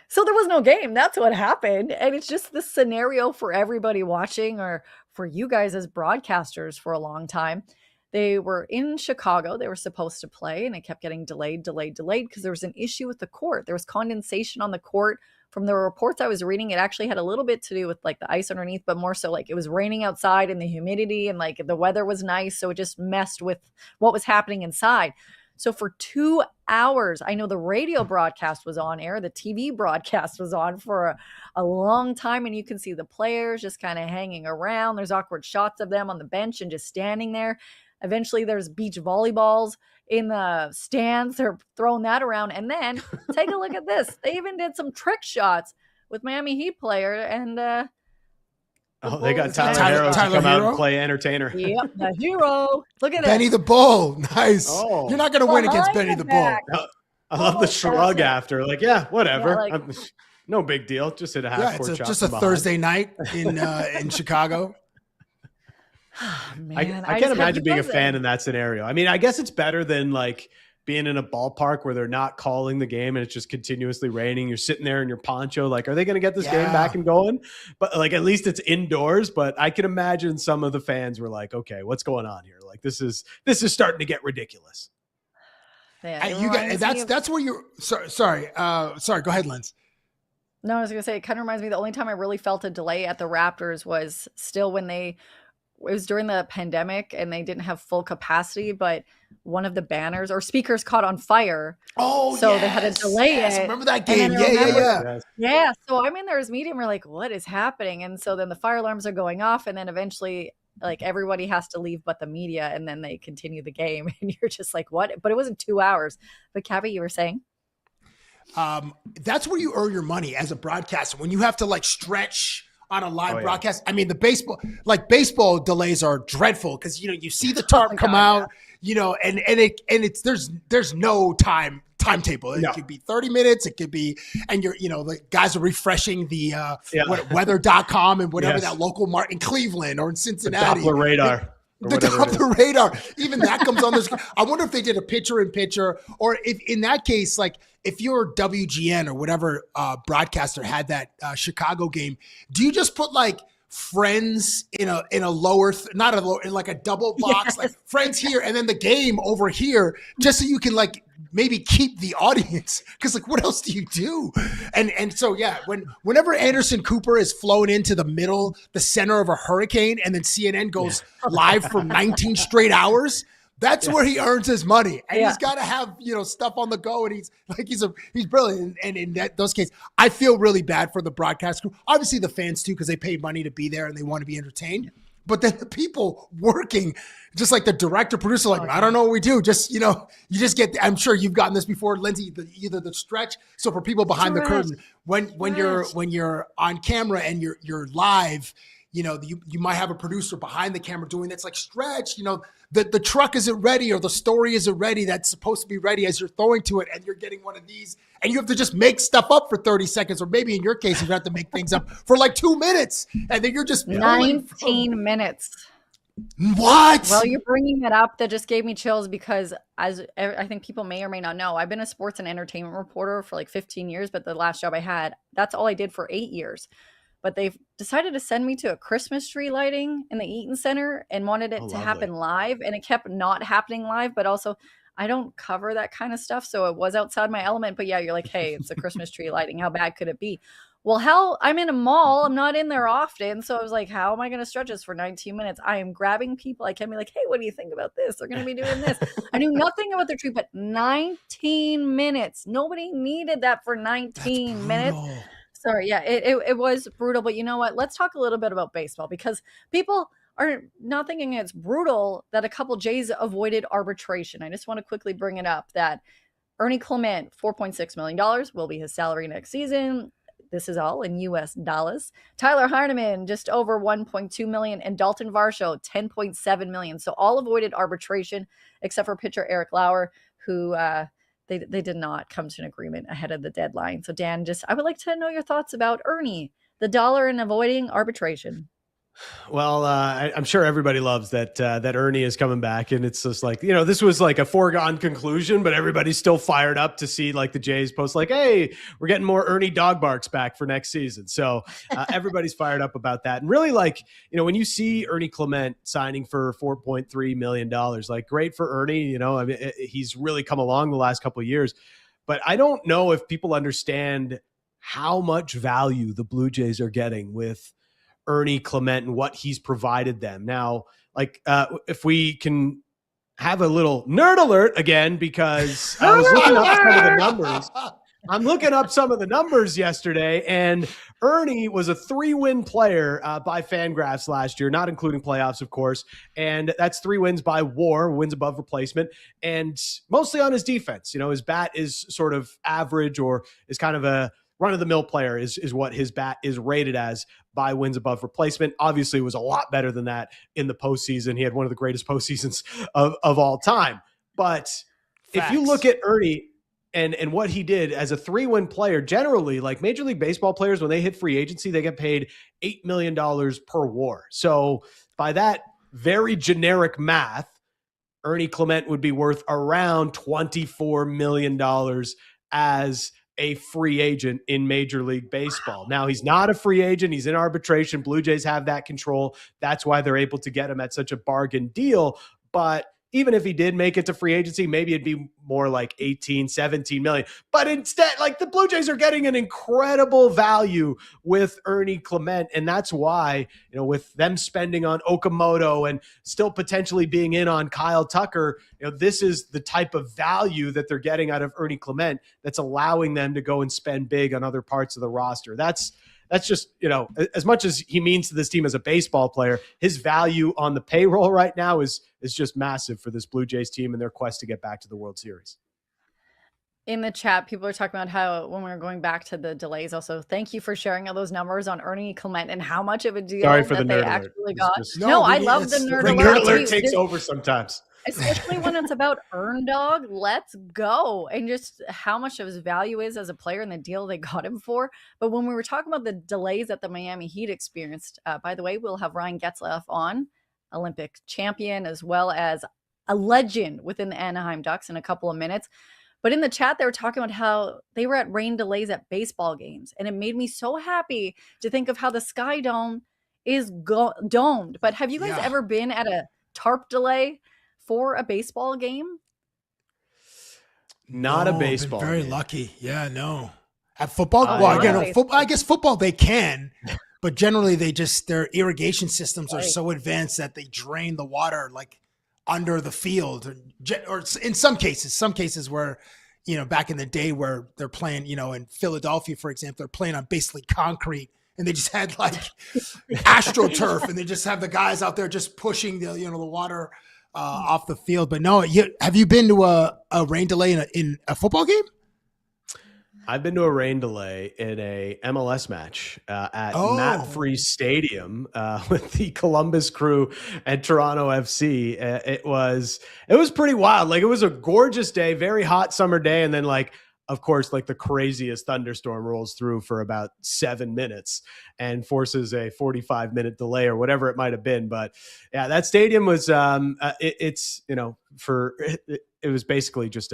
So there was no game. That's what happened. And it's just the scenario for everybody watching, or for you guys as broadcasters for a long time. They were in Chicago. They were supposed to play, and it kept getting delayed because there was an issue with the court. There was condensation on the court. From the reports I was reading, it actually had a little bit to do with like the ice underneath, but more so like it was raining outside and the humidity, and like the weather was nice. So it just messed with what was happening inside. So for 2 hours, I know the radio broadcast was on air. The TV broadcast was on for a long time. And you can see the players just kind of hanging around. There's awkward shots of them on the bench and just standing there. Eventually, there's beach volleyballs in the stands. They're throwing that around. And then take a look at this. They even did some trick shots with Miami Heat player. And Oh, they got Bulls. Tyler Hero to Tyler come out Hero? and play entertainer. Yep, the hero. Look at Benny this. the Bull. Nice. Oh. You're not going to win against Behind Benny the the Bull. back. I love the Almost shrug passed it. after. Like, yeah, whatever. Yeah, like- No big deal. Just hit a half Yeah, court it's shot just a from behind. Thursday night in Chicago. Man, I just can't have imagine being a buzzing. fan in that scenario. I mean, I guess it's better than like being in a ballpark where they're not calling the game and it's just continuously raining. You're sitting there in your poncho, like, are they going to get this game Yeah. back and going? But like, at least it's indoors. But I can imagine some of the fans were like, okay, what's going on here? Like, this is starting to get ridiculous. Yeah, it You reminds got me of- that's where you're. Sorry. Go ahead, Linz. No, I was gonna say it kind of reminds me. The only time I really felt a delay at the Raptors was still when it was during the pandemic and they didn't have full capacity, but one of the banners or speakers caught on fire. Oh, So they had to delay yes. it. Remember that And game? then I remember- Yeah. Yeah, so I'm in there's meeting. We're like, what is happening? And so then the fire alarms are going off, and then eventually, like everybody has to leave but the media, and then they continue the game, and you're just like, what? But it wasn't 2 hours. But Cabbie, you were saying? That's where you earn your money as a broadcaster. When you have to like stretch on a live Oh, yeah. broadcast. I mean, the baseball delays are dreadful because you see the tarp my come God, out, and there's no timetable. It No. could be 30 minutes. It could be, and the guys are refreshing the weather.com and whatever Yes. that local market in Cleveland or in The Cincinnati. Doppler radar. or The whatever it is. Doppler radar, even that comes on the screen. I wonder if they did a picture-in-picture, or if in that case, like if you're WGN or whatever broadcaster had that Chicago game, do you just put like friends in a lower, not a lower, in like a double box, like friends here and then the game over here, just so you can like maybe keep the audience? Because like, what else do you do? And so yeah, whenever Anderson Cooper is flown into the center of a hurricane, and then CNN goes live for 19 straight hours, that's where he earns his money. And he's got to have stuff on the go, and he's brilliant. And in those cases, I feel really bad for the broadcast crew. Obviously, the fans too, because they pay money to be there and they want to be entertained. But then the people working, just like the director, producer, like, I don't know what we do. Just, you just get, I'm sure you've gotten this before, Lindsay, either the stretch. So for people behind the curtain, when you're on camera and you're live, you might have a producer behind the camera doing that's like stretch, the truck isn't ready or the story isn't ready that's supposed to be ready as you're throwing to it, and you're getting one of these and you have to just make stuff up for 30 seconds, or maybe in your case you have to make things up for like 2 minutes, and then you're just 19 minutes. What? Well, you're bringing that up. That just gave me chills because, as I think people may or may not know, I've been a sports and entertainment reporter for like 15 years, but the last job I had, that's all I did for 8 years. But they've decided to send me to a Christmas tree lighting in the Eaton Center and wanted it to happen live, and it kept not happening live. But also, I don't cover that kind of stuff, so it was outside my element. But yeah, you're like, hey, it's a Christmas tree lighting. How bad could it be? Well, hell, I'm in a mall. I'm not in there often. So I was like, how am I going to stretch this for 19 minutes? I am grabbing people. I can be like, hey, what do you think about this? They're going to be doing this. I knew nothing about the tree, but 19 minutes. Nobody needed that for 19 minutes. Sorry. Yeah, it was brutal. But you know what? Let's talk a little bit about baseball, because people are not thinking it's brutal that a couple Jays avoided arbitration. I just want to quickly bring it up that Ernie Clement, $4.6 million will be his salary next season. This is all in U.S. dollars. Tyler Heineman, just over $1.2 million, and Dalton Varsho, $10.7 million. So all avoided arbitration, except for pitcher Eric Lauer, who they did not come to an agreement ahead of the deadline. So Dan, I would like to know your thoughts about Ernie, the dollar, and avoiding arbitration. Well, I'm sure everybody loves that Ernie is coming back, and it's just like, this was like a foregone conclusion, but everybody's still fired up to see like the Jays post like, hey, we're getting more Ernie dog barks back for next season. So everybody's fired up about that. And really, like, when you see Ernie Clement signing for $4.3 million, like, great for Ernie. I mean, he's really come along the last couple of years, but I don't know if people understand how much value the Blue Jays are getting with Ernie Clement and what he's provided them. Now, like, if we can have a little nerd alert again, because I was looking up some of the numbers. I'm looking up some of the numbers yesterday, and Ernie was a 3-win player by Fangraphs last year, not including playoffs, of course. And that's 3 wins by WAR, wins above replacement, and mostly on his defense. His bat is sort of average, or is kind of a run-of-the-mill player is what his bat is rated as. by wins above replacement. Obviously, it was a lot better than that in the postseason. He had one of the greatest postseasons of all time. But if you look at Ernie and what he did as a 3-win player, generally, like Major League Baseball players, when they hit free agency, they get paid $8 million per WAR. So by that very generic math, Ernie Clement would be worth around $24 million as a free agent in Major League Baseball. Now, he's not a free agent. He's in arbitration. Blue Jays have that control. That's why they're able to get him at such a bargain deal. But even if he did make it to free agency, maybe it'd be more like 18, 17 million. But instead, like, the Blue Jays are getting an incredible value with Ernie Clement. And that's why, with them spending on Okamoto and still potentially being in on Kyle Tucker, this is the type of value that they're getting out of Ernie Clement that's allowing them to go and spend big on other parts of the roster. That's just, as much as he means to this team as a baseball player, his value on the payroll right now is just massive for this Blue Jays team and their quest to get back to the World Series. In the chat, people are talking about how when we were going back to the delays, also, thank you for sharing all those numbers on Ernie Clement and how much of a deal that they actually got. I love the nerd alert. The nerd alert takes over sometimes. Especially when it's about Earn Dog. Let's go. And just how much of his value is as a player and the deal they got him for. But when we were talking about the delays that the Miami Heat experienced, by the way, we'll have Ryan Getzlaf on, Olympic champion, as well as a legend within the Anaheim Ducks in a couple of minutes. But in the chat, they were talking about how they were at rain delays at baseball games. And it made me so happy to think of how the Sky Dome is domed. But have you guys ever been at a tarp delay for a baseball game? Not a baseball. Been very game. lucky. Yeah, no. At football, I guess football they can, but generally their irrigation systems are so advanced that they drain the water like under the field, or in some cases where, back in the day where they're playing, in Philadelphia, for example, they're playing on basically concrete. And they just had like AstroTurf, and they just have the guys out there just pushing the water off the field. But no, have you been to a rain delay in a football game? I've been to a rain delay in a MLS match at Matt Free Stadium with the Columbus Crew and Toronto FC. It was pretty wild. Like, it was a gorgeous day, very hot summer day, and then of course, like the craziest thunderstorm rolls through for about 7 minutes and forces a 45-minute delay or whatever it might have been. But yeah, that stadium was, it was basically just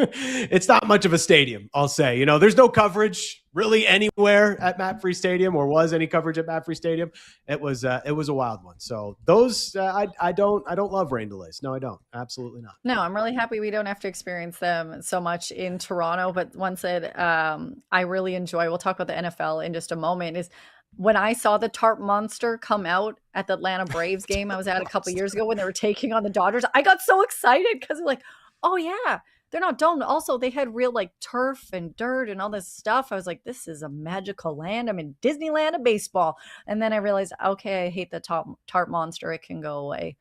it's not much of a stadium, I'll say. There's no coverage really anywhere at Matt Free Stadium, or was any coverage at Matt Free Stadium. It was a wild one. So those, I don't love rain delays. No, I don't. Absolutely not. No, I'm really happy we don't have to experience them so much in Toronto. But one said, I really enjoy, we'll talk about the NFL in just a moment, is when I saw the tarp monster come out at the Atlanta Braves game I was at a couple years ago when they were taking on the Dodgers, I got so excited because like, oh yeah, they're not domed. Also, they had real turf and dirt and all this stuff. I was like, this is a magical land. I'm in Disneyland of baseball. And then I realized, okay, I hate the tarp monster. It can go away.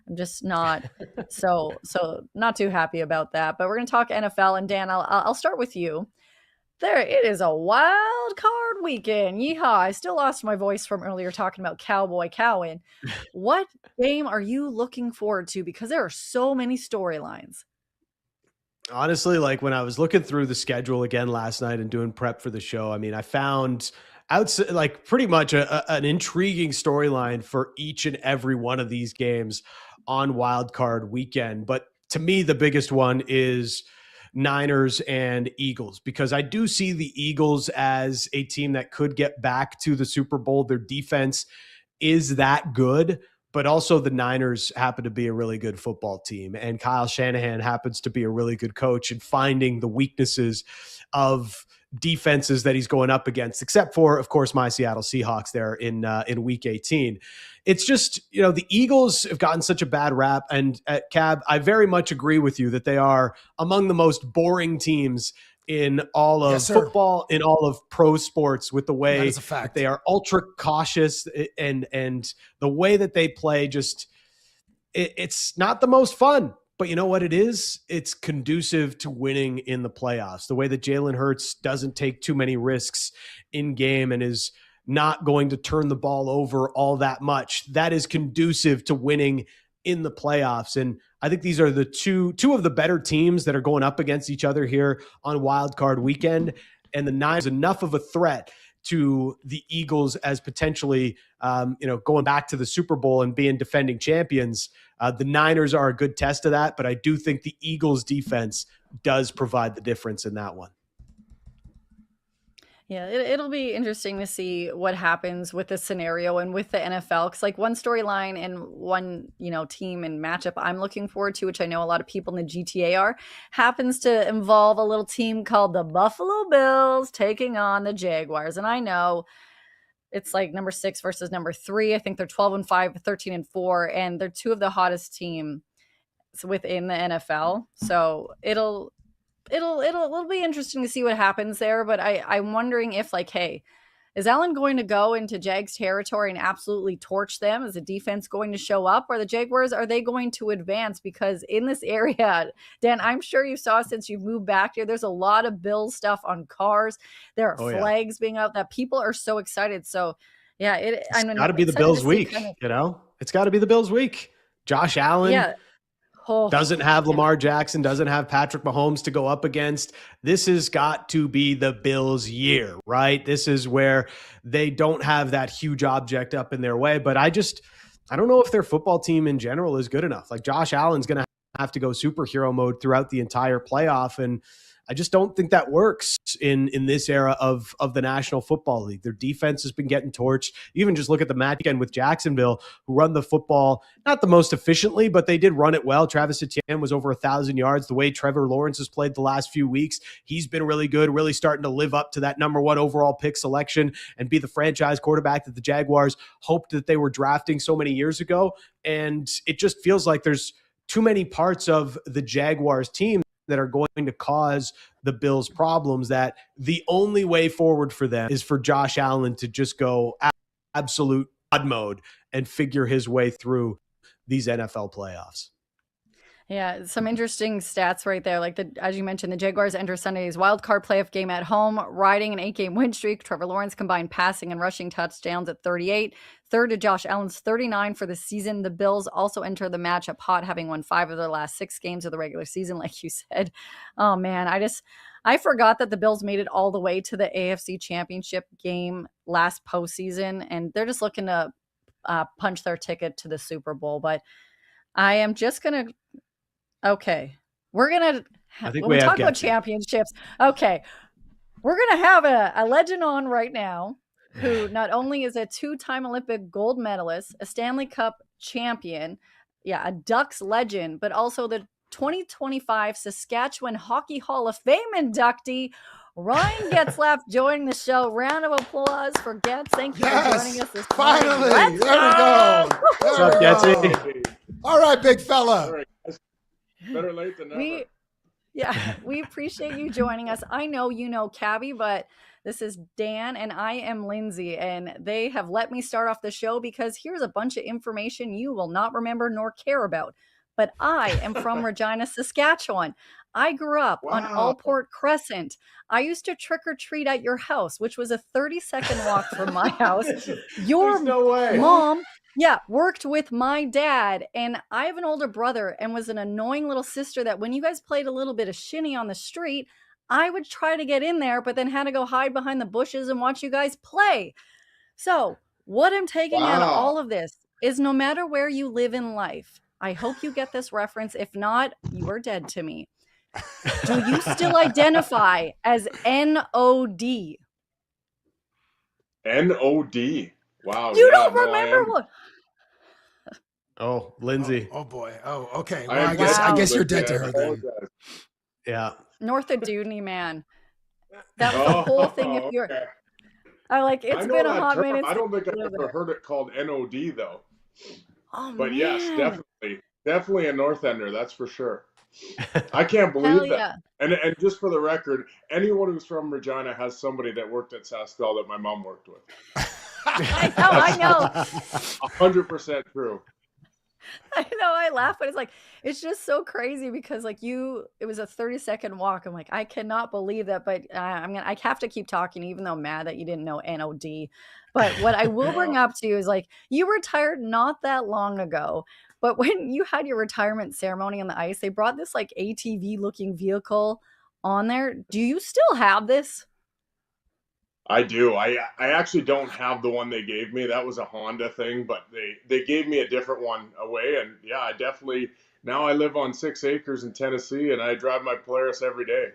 I'm just not so not too happy about that. But we're going to talk NFL. And Dan, I'll start with you. It is a wild card weekend. Yeehaw. I still lost my voice from earlier talking about Cowboy Cowan. What game are you looking forward to? Because there are so many storylines. Honestly, when I was looking through the schedule again last night and doing prep for the show, I found pretty much an intriguing storyline for each and every one of these games on Wildcard weekend. But to me, the biggest one is Niners and Eagles, because I do see the Eagles as a team that could get back to the Super Bowl. Their defense is that good. But also the Niners happen to be a really good football team, and Kyle Shanahan happens to be a really good coach in finding the weaknesses of defenses that he's going up against, except for, of course, my Seattle Seahawks there in Week 18. It's just, the Eagles have gotten such a bad rap, and at Cab, I very much agree with you that they are among the most boring teams in all of football, in all of pro sports, with the way that they are ultra cautious and the way that they play. Just it's not the most fun, but you know what it is? It's conducive to winning in the playoffs. The way that Jalen Hurts doesn't take too many risks in game and is not going to turn the ball over all that much. That is conducive to winning in the playoffs. And I think these are the two of the better teams that are going up against each other here on Wildcard weekend. And the Niners enough of a threat to the Eagles as potentially, going back to the Super Bowl and being defending champions. The Niners are a good test of that, but I do think the Eagles defense does provide the difference in that one. Yeah, it'll be interesting to see what happens with this scenario and with the NFL. Because like one storyline and one, team and matchup I'm looking forward to, which I know a lot of people in the GTA are, happens to involve a little team called the Buffalo Bills taking on the Jaguars. And I know it's like number 6 versus number 3. I think they're 12-5, 13-4, and they're two of the hottest teams within the NFL. So it'll be interesting to see what happens there. But I'm wondering if, hey, is Allen going to go into Jags territory and absolutely torch them? Is the defense going to show up? Or the Jaguars, are they going to advance? Because in this area, Dan, I'm sure you saw since you moved back here, there's a lot of Bills stuff on cars. There are flags being out that people are so excited. So, yeah, it's got to be the Bills week, It's got to be the Bills week. Josh Allen. Yeah. Doesn't have Lamar Jackson, doesn't have Patrick Mahomes to go up against. This has got to be the Bills' year, right? This is where they don't have that huge object up in their way. But I don't know if their football team in general is good enough. Like Josh Allen's going to have to go superhero mode throughout the entire playoff. And I just don't think that works in this era of the National Football League. Their defense has been getting torched. You even just look at the match again with Jacksonville, who run the football not the most efficiently, but they did run it well. Travis Etienne was over 1,000 yards. The way Trevor Lawrence has played the last few weeks, he's been really good, really starting to live up to that number 1 overall pick selection and be the franchise quarterback that the Jaguars hoped that they were drafting so many years ago. And it just feels like there's too many parts of the Jaguars team that are going to cause the Bills problems, that the only way forward for them is for Josh Allen to just go absolute God mode and figure his way through these NFL playoffs. Yeah, some interesting stats right there. Like as you mentioned, the Jaguars enter Sunday's wildcard playoff game at home, riding an 8-game win streak. Trevor Lawrence combined passing and rushing touchdowns at 38. Third to Josh Allen's 39 for the season. The Bills also enter the matchup hot, having won 5 of their last 6 games of the regular season, like you said. Oh man, I forgot that the Bills made it all the way to the AFC Championship game last postseason, and they're just looking to punch their ticket to the Super Bowl. But I am just gonna. Okay, we're gonna. When we talk about championships, okay, we're gonna have a legend on right now, who not only is a 2-time Olympic gold medalist, a Stanley Cup champion, a Ducks legend, but also the 2025 Saskatchewan Hockey Hall of Fame inductee, Ryan Getzlaf, joining the show. Round of applause for Getz. Thank you for joining us this morning. Finally, there we go. What's up, Getzy? All right, big fella. Better late than never. We appreciate you joining us. I know you know Cabbie, but this is Dan and I am Lindsay, and they have let me start off the show because here's a bunch of information you will not remember nor care about. But I am from Regina, Saskatchewan. I grew up on Allport Crescent. I used to trick or treat at your house, which was a 30-second walk from my house. Your mom worked with my dad, and I have an older brother and was an annoying little sister that when you guys played a little bit of shinny on the street, I would try to get in there, but then had to go hide behind the bushes and watch you guys play. So what I'm taking out of all of this is no matter where you live in life, I hope you get this reference. If not, you are dead to me. Do you still identify as NOD? NOD. Wow. You don't remember what? Oh, Lindsay. Oh boy. Oh, okay. Well, I guess you're dead to her then. Yeah. North of Dewdney, man. That was the whole thing. If you're, it's been a hot minute. I don't think I've ever heard it called NOD though. Oh, but man. Yes, definitely a North Ender. That's for sure. I can't believe that. And just for the record, anyone who's from Regina has somebody that worked at Saskell that my mom worked with. I know. 100% true. I know, I laugh, but it's just so crazy because it was a 30-second walk. I'm like, I cannot believe that, but I have to keep talking, even though I'm mad that you didn't know NOD. But what I will bring up to you is you retired not that long ago, but when you had your retirement ceremony on the ice, they brought this ATV looking vehicle on there. Do you still have this? I do. I actually don't have the one they gave me. That was a Honda thing, but they gave me a different one away. And yeah, I definitely, now I live on 6 acres in Tennessee and I drive my Polaris every day.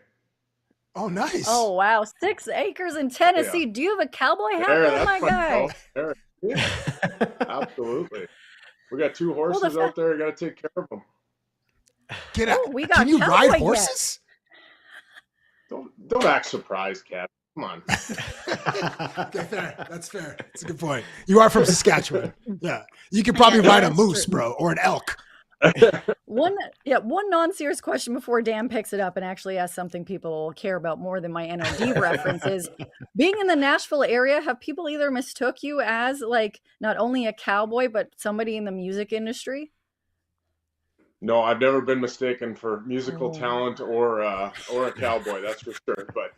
Oh, nice. Oh, wow. 6 acres in Tennessee. Yeah. Do you have a cowboy hat there, my guy? Yeah, absolutely. We got 2 horses out there. I got to take care of them. Can you ride horses? Don't act surprised, Cat. Come on. Okay, fair. That's fair. That's a good point. You are from Saskatchewan. Yeah. You could probably ride a moose, bro, or an elk. One non-serious question before Dan picks it up and actually asks something people care about more than my NOD references. Being in the Nashville area, have people either mistook you as not only a cowboy, but somebody in the music industry? No, I've never been mistaken for musical talent or a cowboy. That's for sure. But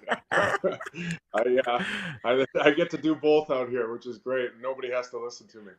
I get to do both out here, which is great. Nobody has to listen to me.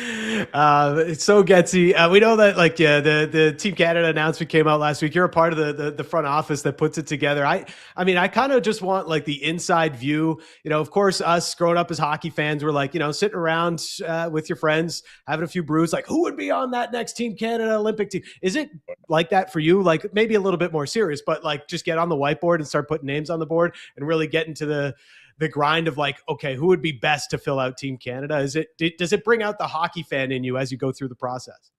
It's so Getsy. We know that the Team Canada announcement came out last week. You're a part of the front office that puts it together. I mean, I kind of just want the inside view. Of course, us growing up as hockey fans, we're sitting around with your friends, having a few brews, who would be on that next Team Canada Olympic team? Is it like that for you? Maybe a little bit more serious, but just get on the whiteboard and start putting names on the board and really get into the grind of okay, who would be best to fill out Team Canada? Does it bring out the hockey fan in you as you go through the process?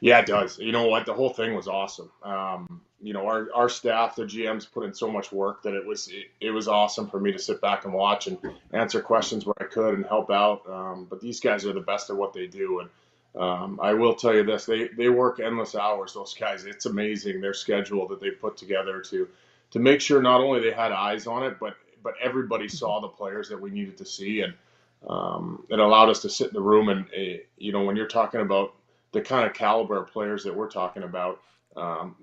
Yeah, it does. You know what? The whole thing was awesome. Our staff, the GMs put in so much work that it was awesome for me to sit back and watch and answer questions where I could and help out. But these guys are the best at what they do. And I will tell you this, they work endless hours, those guys. It's amazing their schedule that they put together to make sure not only they had eyes on it, but everybody saw the players that we needed to see. And it allowed us to sit in the room and, when you're talking about the kind of caliber of players that we're talking about,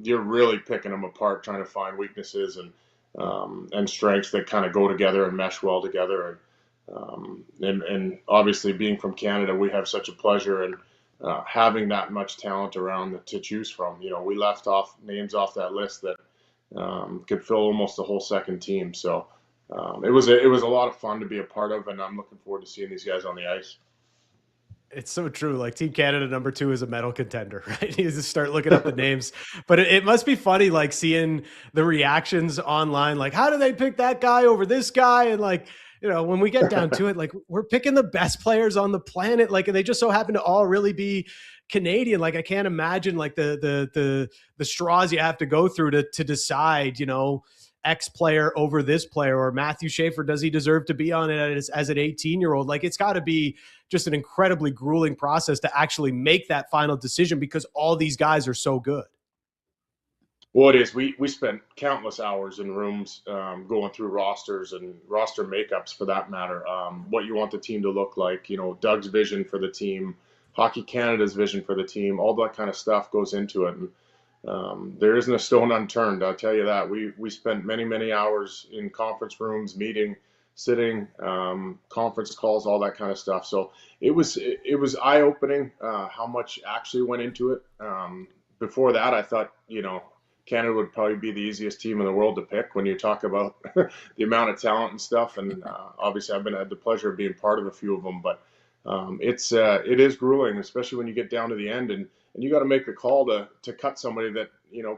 you're really picking them apart, trying to find weaknesses and strengths that kind of go together and mesh well together. And obviously being from Canada, we have such a pleasure in having that much talent around to choose from. We left off names off that list that could fill almost the whole second team. So it was a lot of fun to be a part of, and I'm looking forward to seeing these guys on the ice. It's so true. Team Canada #2 is a medal contender, right? You just start looking up the names, but it must be funny, seeing the reactions online. How do they pick that guy over this guy? And when we get down to it, we're picking the best players on the planet. And they just so happen to all really be Canadian. I can't imagine the straws you have to go through to decide, X player over this player, or Matthew Schaefer, does he deserve to be on it as an 18-year-old? It's got to be just an incredibly grueling process to actually make that final decision because all these guys are so good. Well, it is. We spent countless hours in rooms going through rosters and roster makeups for that matter. What you want the team to look like, Doug's vision for the team, Hockey Canada's vision for the team, all that kind of stuff goes into it. And there isn't a stone unturned, I'll tell you that. We spent many, many hours in conference rooms, meeting, sitting, conference calls, all that kind of stuff. So it was eye-opening how much actually went into it. Before that, I thought, Canada would probably be the easiest team in the world to pick when you talk about the amount of talent and stuff. And obviously, I've had the pleasure of being part of a few of them. But it is grueling, especially when you get down to the end and you got to make the call to cut somebody that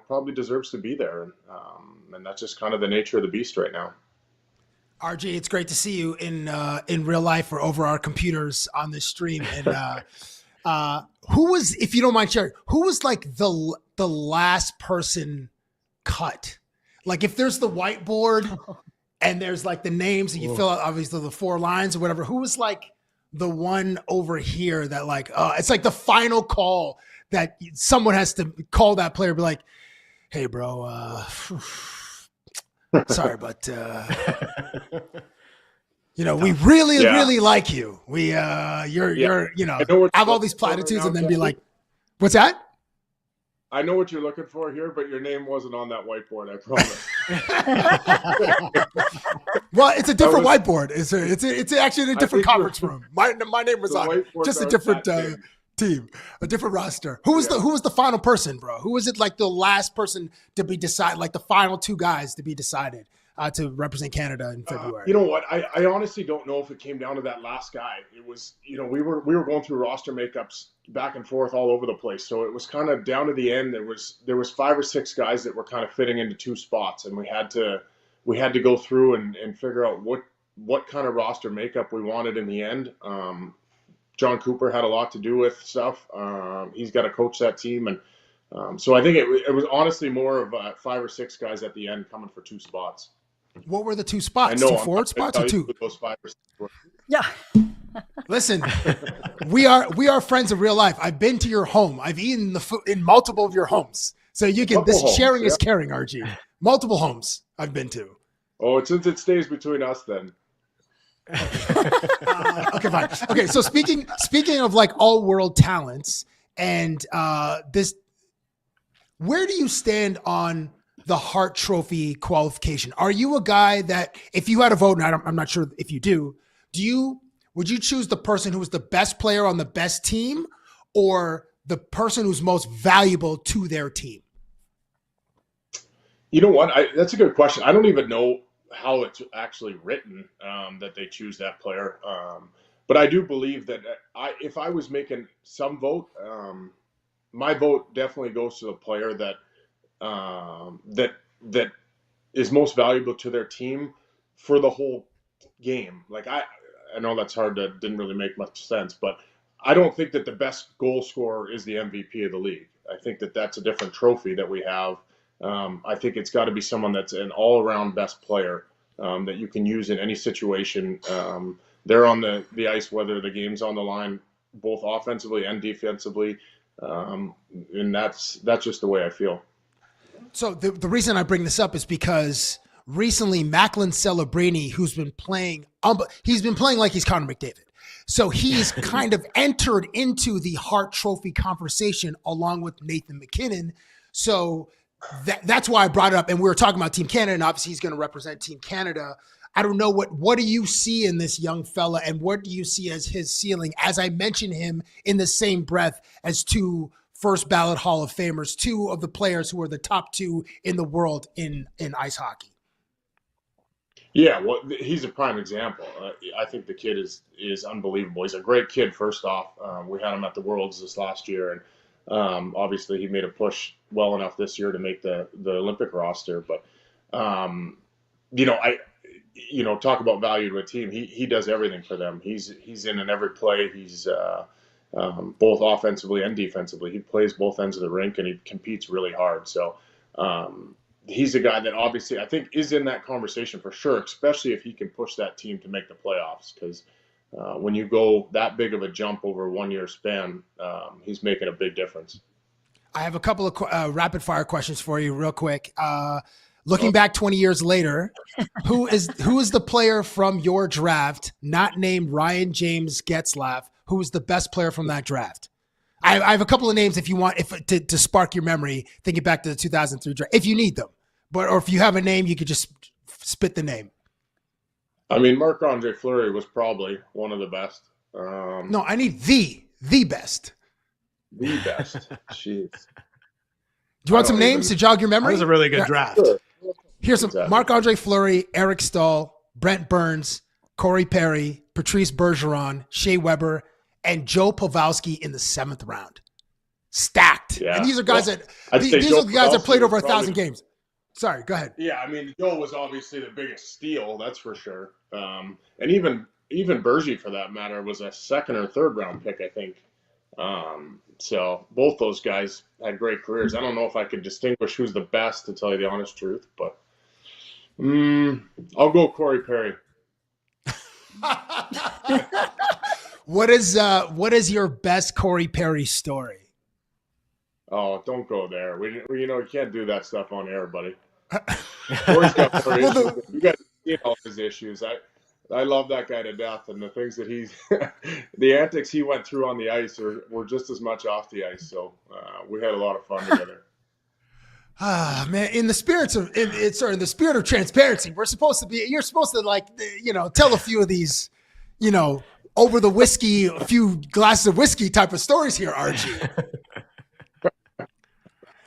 probably deserves to be there, and that's just kind of the nature of the beast right now. RJ, it's great to see you in real life or over our computers on this stream. And who was, if you don't mind sharing, who was the last person cut? If there's the whiteboard and there's the names and you fill out obviously the 4 lines or whatever, who was the one over here that it's the final call that someone has to call that player, be like, hey bro, sorry, but we really like you. You're have all these platitudes and then be like, what's that? I know what you're looking for here, but your name wasn't on that whiteboard, I promise. Well, it's a different whiteboard. It's actually in a different conference room. My name was on it. Just a different team, a different roster. Who was the final person, bro? Who was it, like the last person to be decided, like the final two guys to be decided to represent Canada in February? You know what? I honestly don't know if it came down to that last guy. It was, we were going through roster makeups back and forth all over the place. So it was kind of down to the end. There was 5 or 6 guys that were kind of fitting into 2 spots, and we had to go through and figure out what kind of roster makeup we wanted in the end. John Cooper had a lot to do with stuff. He's got to coach that team, and so I think it was honestly more of 5 or 6 guys at the end coming for 2 spots. What were the 2 spots? 2 forward spots or 2? Those 5 or 6 were. Yeah. Listen, we are friends in real life. I've been to your home. I've eaten the food in multiple of your homes. So you can. This sharing is caring, RG. Multiple homes I've been to. Oh, since it stays between us, then. Okay, fine. Okay, so speaking of like all world talents and this, where do you stand on the Hart Trophy qualification? Are you a guy that, if you had a vote, and I'm not sure if you do, would you choose the person who was the best player on the best team, or the person who's most valuable to their team? You know what? That's a good question. I don't even know how it's actually written that they choose that player. But I do believe that if I was making some vote, my vote definitely goes to the player that is most valuable to their team for the whole game. Like I know that's hard. That didn't really make much sense, but I don't think that the best goal scorer is the MVP of the league. I think that that's a different trophy that we have. I think it's got to be someone that's an all-around best player that you can use in any situation. They're on the ice, whether the game's on the line, both offensively and defensively, and that's just the way I feel. So the reason I bring this up is because recently Macklin Celebrini, who's been playing, he's been playing like he's Connor McDavid. So he's kind of entered into the Hart Trophy conversation along with Nathan McKinnon. So that's why I brought it up. And we were talking about Team Canada, and obviously he's going to represent Team Canada. I don't know, what do you see in this young fella, and what do you see as his ceiling? As I mentioned him in the same breath as 2 first ballot Hall of Famers, 2 of the players who are the top 2 in the world in ice hockey. Yeah, well, he's a prime example. I think the kid is unbelievable. He's a great kid, first off. We had him at the Worlds this last year, and obviously he made a push well enough this year to make the Olympic roster. But, talk about value to a team. He does everything for them. He's in every play. He's both offensively and defensively. He plays both ends of the rink, and he competes really hard. So he's a guy that obviously I think is in that conversation for sure, especially if he can push that team to make the playoffs. Because when you go that big of a jump over a 1-year span, he's making a big difference. I have a couple of rapid fire questions for you real quick. Looking back 20 years later, who is the player from your draft, not named Ryan James Getzlaf, who was the best player from that draft? I have a couple of names if you want, to spark your memory, thinking back to the 2003 draft, if you need them. Or if you have a name, you could just spit the name. I mean, Marc-Andre Fleury was probably one of the best. No, I need the best. The best. Jeez. Do you want some names to jog your memory? That was a really good draft. Sure. Here's some: Marc-Andre Fleury, Eric Stahl, Brent Burns, Corey Perry, Patrice Bergeron, Shea Weber, and Joe Pavelski in the 7th round. Stacked. Yeah. And these are guys that played over 1,000 games. Sorry, go ahead. Yeah, I mean, Joe was obviously the biggest steal, that's for sure. And even Bergie, for that matter, was a 2nd or 3rd round pick, I think. So both those guys had great careers. I don't know if I could distinguish who's the best, to tell you the honest truth, but I'll go Corey Perry. What is your best Corey Perry story? Oh, don't go there. You can't do that stuff on air, buddy. Corey's got issues. You guys see all his issues. I love that guy to death, and the things that the antics he went through on the ice were just as much off the ice. So we had a lot of fun together. Man, in the spirit of transparency, you're supposed to tell a few of these, over the whiskey, a few glasses of whiskey type of stories here, RG.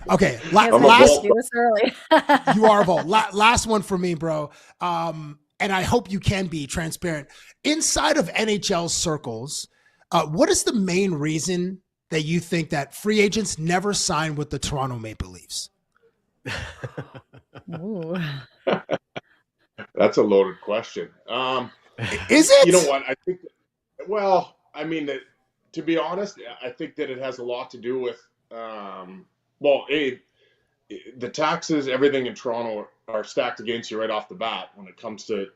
Okay, last early. You are a Vol. Last one for me, bro. And I hope you can be transparent. Inside of NHL circles, what is the main reason that you think that free agents never sign with the Toronto Maple Leafs? That's a loaded question. Is it? You know what? I think, well, I mean, to be honest, I think that it has a lot to do with, the taxes, everything in Toronto are stacked against you right off the bat when it comes to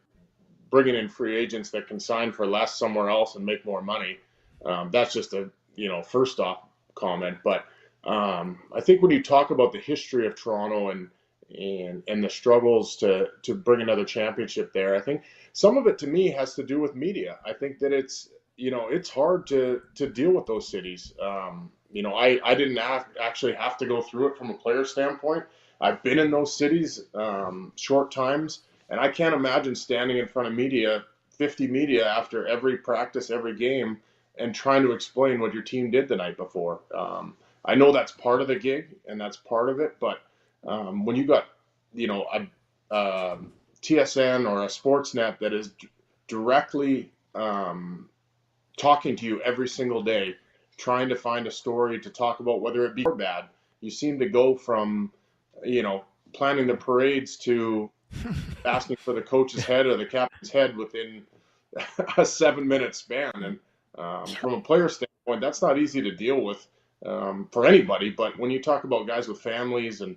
bringing in free agents that can sign for less somewhere else and make more money. That's just a, first off comment. But I think when you talk about the history of Toronto and the struggles to bring another championship there, I think some of it to me has to do with media. I think that it's hard to deal with those cities. I didn't actually have to go through it from a player standpoint. I've been in those cities short times, and I can't imagine standing in front of 50 media after every practice, every game, and trying to explain what your team did the night before. I know that's part of the gig, and that's part of it, but when you got, a TSN or a Sportsnet that is directly talking to you every single day, trying to find a story to talk about, whether it be good or bad, you seem to go from, planning the parades to asking for the coach's head or the captain's head within a 7-minute span. And from a player standpoint, that's not easy to deal with for anybody. But when you talk about guys with families and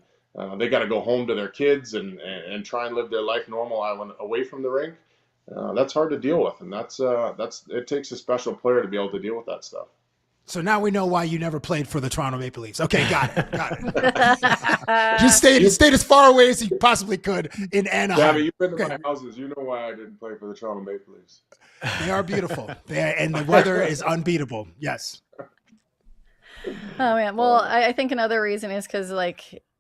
they got to go home to their kids and try and live their life normal away from the rink, that's hard to deal with. And it takes a special player to be able to deal with that stuff. So now we know why you never played for the Toronto Maple Leafs. Okay, got it. Just stayed as far away as you possibly could in Anaheim. Yeah, but you've been to my houses. You know why I didn't play for the Toronto Maple Leafs. They are beautiful. And the weather is unbeatable. Yes. Oh, man. Well, I think another reason is because,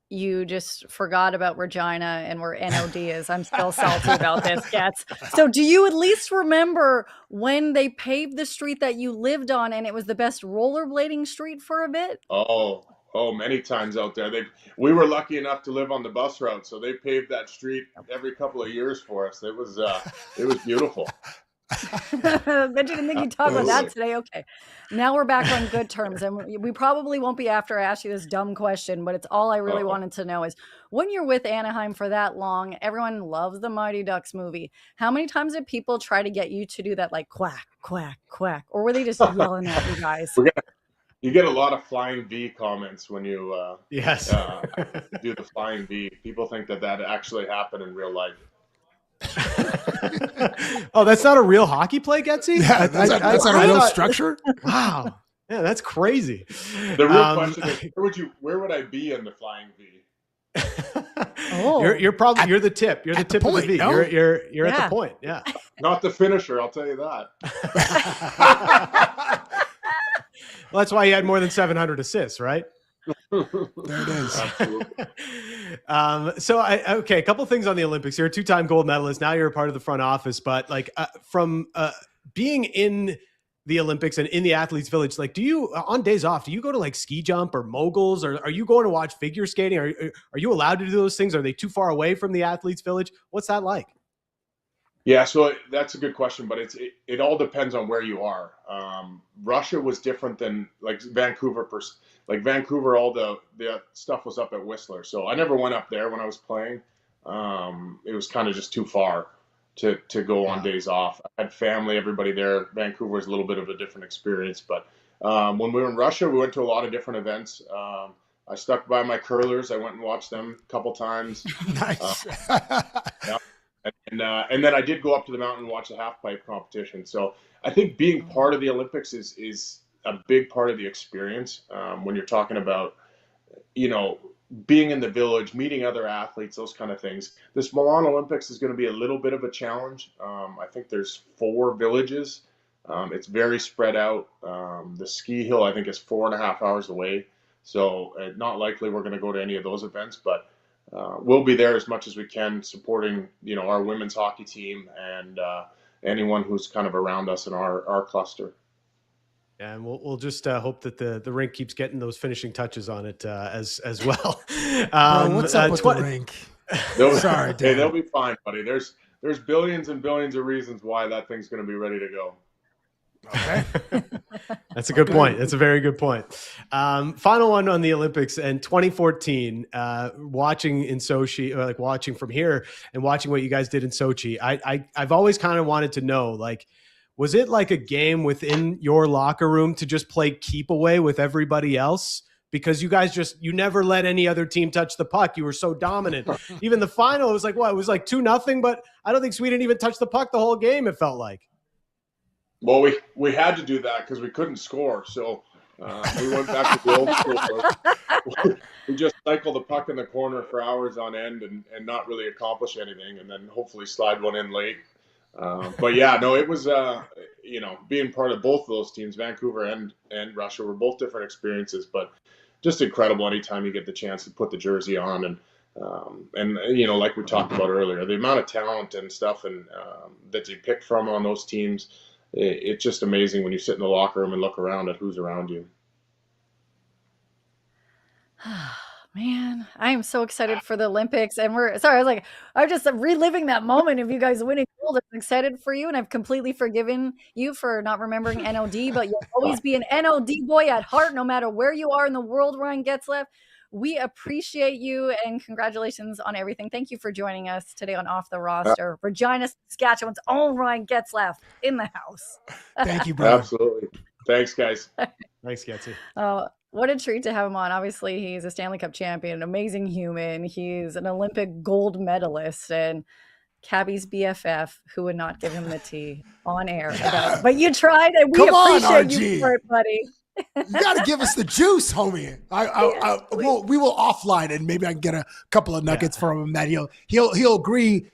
you just forgot about Regina and where NOD is. I'm still salty about this, Getz. So do you at least remember when they paved the street that you lived on and it was the best rollerblading street for a bit? Oh, many times out there. We were lucky enough to live on the bus route, so they paved that street every couple of years for us. It was beautiful. Bet you didn't think you'd talk about that today. Okay. Now we're back on good terms, and we probably won't be after I ask you this dumb question, but it's all I really wanted to know is when you're with Anaheim for that long, everyone loves the Mighty Ducks movie. How many times did people try to get you to do that, quack, quack, quack? Or were they just yelling at you guys? You get a lot of flying V comments when you do the flying V. People think that actually happened in real life. Oh, that's not a real hockey play, Getsy? Yeah, that's not a real structure? Wow. Yeah, that's crazy. The real question is, where would I be in the flying V? You're the tip. You're the tip of the V. No? You're at the point. Yeah. Not the finisher, I'll tell you that. Well, that's why he had more than 700 assists, right? There it is. Absolutely. A couple things on the Olympics. You're a 2-time gold medalist. Now you're a part of the front office, but from being in the Olympics and in the athletes village, do you, on days off, do you go to ski jump or moguls, or are you going to watch figure skating? Are you allowed to do those things? Are they too far away from the athletes village? What's that like? Yeah, so that's a good question, but it all depends on where you are. Russia was different than Vancouver. Vancouver, all the stuff was up at Whistler, so I never went up there when I was playing. It was kind of just too far to go on days off. I had family, everybody there. Vancouver was a little bit of a different experience, but when we were in Russia, we went to a lot of different events. I stuck by my curlers. I went and watched them a couple times. Nice. Yeah. And then I did go up to the mountain and watch the half pipe competition. So I think being part of the Olympics is a big part of the experience when you're talking about, being in the village, meeting other athletes, those kind of things. This Milan Olympics is going to be a little bit of a challenge. I think there's 4 villages. It's very spread out. The ski hill, I think, is 4.5 hours away. So not likely we're going to go to any of those events, but we'll be there as much as we can, supporting, our women's hockey team and anyone who's kind of around us in our cluster. Yeah, and we'll just hope that the rink keeps getting those finishing touches on it as well. What's up with the rink? Sorry, Dan. Hey, they'll be fine, buddy. There's billions and billions of reasons why that thing's going to be ready to go. Okay. That's a good point. That's a very good point. Final one on the Olympics and 2014, watching in Sochi, or like watching from here and watching what you guys did in Sochi. I've always kind of wanted to know, like, was it like a game within your locker room to just play keep away with everybody else? Because you guys you never let any other team touch the puck. You were so dominant. Even the final, it was like, what? It was like 2-0, but I don't think Sweden even touched the puck the whole game, it felt like. Well, we had to do that because we couldn't score. So we went back to the old school. We just cycle the puck in the corner for hours on end and not really accomplish anything, and then hopefully slide one in late. But yeah, no, it was, being part of both of those teams, Vancouver and Russia, were both different experiences, but just incredible anytime you get the chance to put the jersey on. And like we talked about earlier, the amount of talent and stuff and that you pick from on those teams, it's just amazing when you sit in the locker room and look around at who's around you. Man, I am so excited for the Olympics. And I'm just reliving that moment of you guys winning gold. I'm excited for you, and I've completely forgiven you for not remembering NOD, but you'll always be an NOD boy at heart, no matter where you are in the world, Ryan Getzlaf. We appreciate you, and congratulations on everything. Thank you for joining us today on Off the Roster. Regina, Saskatchewan's own Ryan Getzlaf in the house. Thank you, bro. Absolutely. Thanks, guys. Thanks, Getzy. What a treat to have him on. Obviously, he's a Stanley Cup champion, an amazing human. He's an Olympic gold medalist, and Cabbie's BFF, who would not give him the tea on air. But you tried, and we appreciate you for it, buddy. You got to give us the juice, homie. We will offline, and maybe I can get a couple of nuggets from him that he'll agree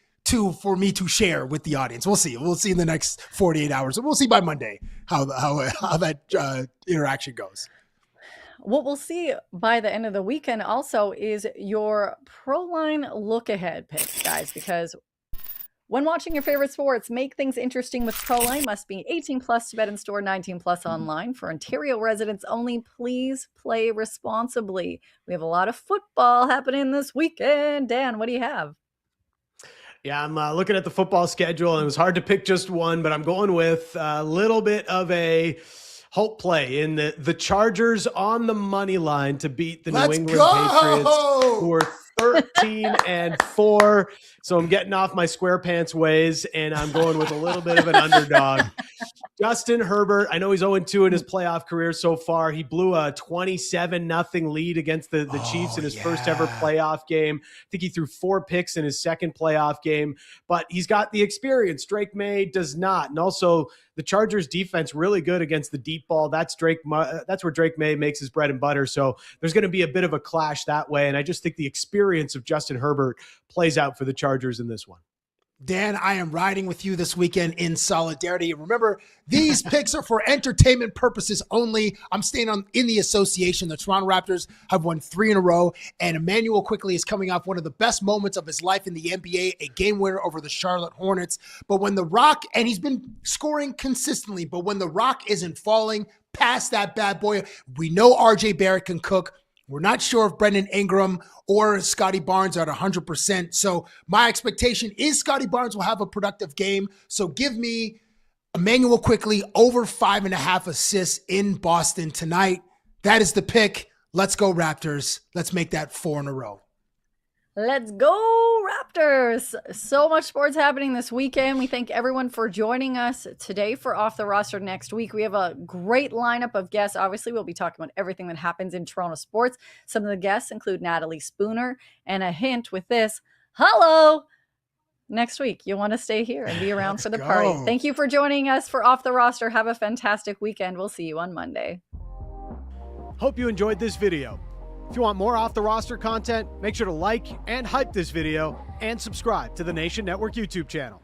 for me to share with the audience. We'll see. We'll see in the next 48 hours. We'll see by Monday how that interaction goes. What we'll see by the end of the weekend also is your ProLine look ahead picks, guys, because when watching your favorite sports, make things interesting with ProLine. Must be 18 plus to bet in store, 19 plus online. For Ontario residents only, please play responsibly. We have a lot of football happening this weekend. Dan, what do you have? Yeah, I'm looking at the football schedule, and it was hard to pick just one, but I'm going with a little bit of a hope play in the Chargers on the money line to beat the New England Patriots, who are 13-4. So I'm getting off my square pants ways, and I'm going with a little bit of an underdog. Justin Herbert, I know he's 0-2 in his playoff career so far. He blew a 27-0 lead against the Chiefs in his first ever playoff game. I think he threw 4 picks in his second playoff game, but he's got the experience. Drake May does not. And also the Chargers defense really good against the deep ball. That's where Drake May makes his bread and butter. So there's going to be a bit of a clash that way. And I just think the experience of Justin Herbert plays out for the Chargers in this one. Dan, I am riding with you this weekend in solidarity. Remember, these picks are for entertainment purposes only. I'm staying in the association. The Toronto Raptors have won 3 in a row, and Emmanuel quickly is coming off one of the best moments of his life in the NBA, a game winner over the Charlotte Hornets. But when the Rock, and he's been scoring consistently, but when the Rock isn't falling past that bad boy, we know RJ Barrett can cook. We're not sure if Brendan Ingram or Scotty Barnes are at 100%. So my expectation is Scotty Barnes will have a productive game. So give me Emmanuel quickly over 5.5 assists in Boston tonight. That is the pick. Let's go Raptors. Let's make that 4 in a row. Let's go Raptors. So much sports happening this weekend. We thank everyone for joining us today for Off the Roster next week. We have a great lineup of guests. Obviously, we'll be talking about everything that happens in Toronto sports. Some of the guests include Natalie Spooner, and a hint with this, hello. Next week, you'll want to stay here and be around for the party. Thank you for joining us for Off the Roster. Have a fantastic weekend. We'll see you on Monday. Hope you enjoyed this video. If you want more off the roster content, make sure to like and hype this video and subscribe to the Nation Network YouTube channel.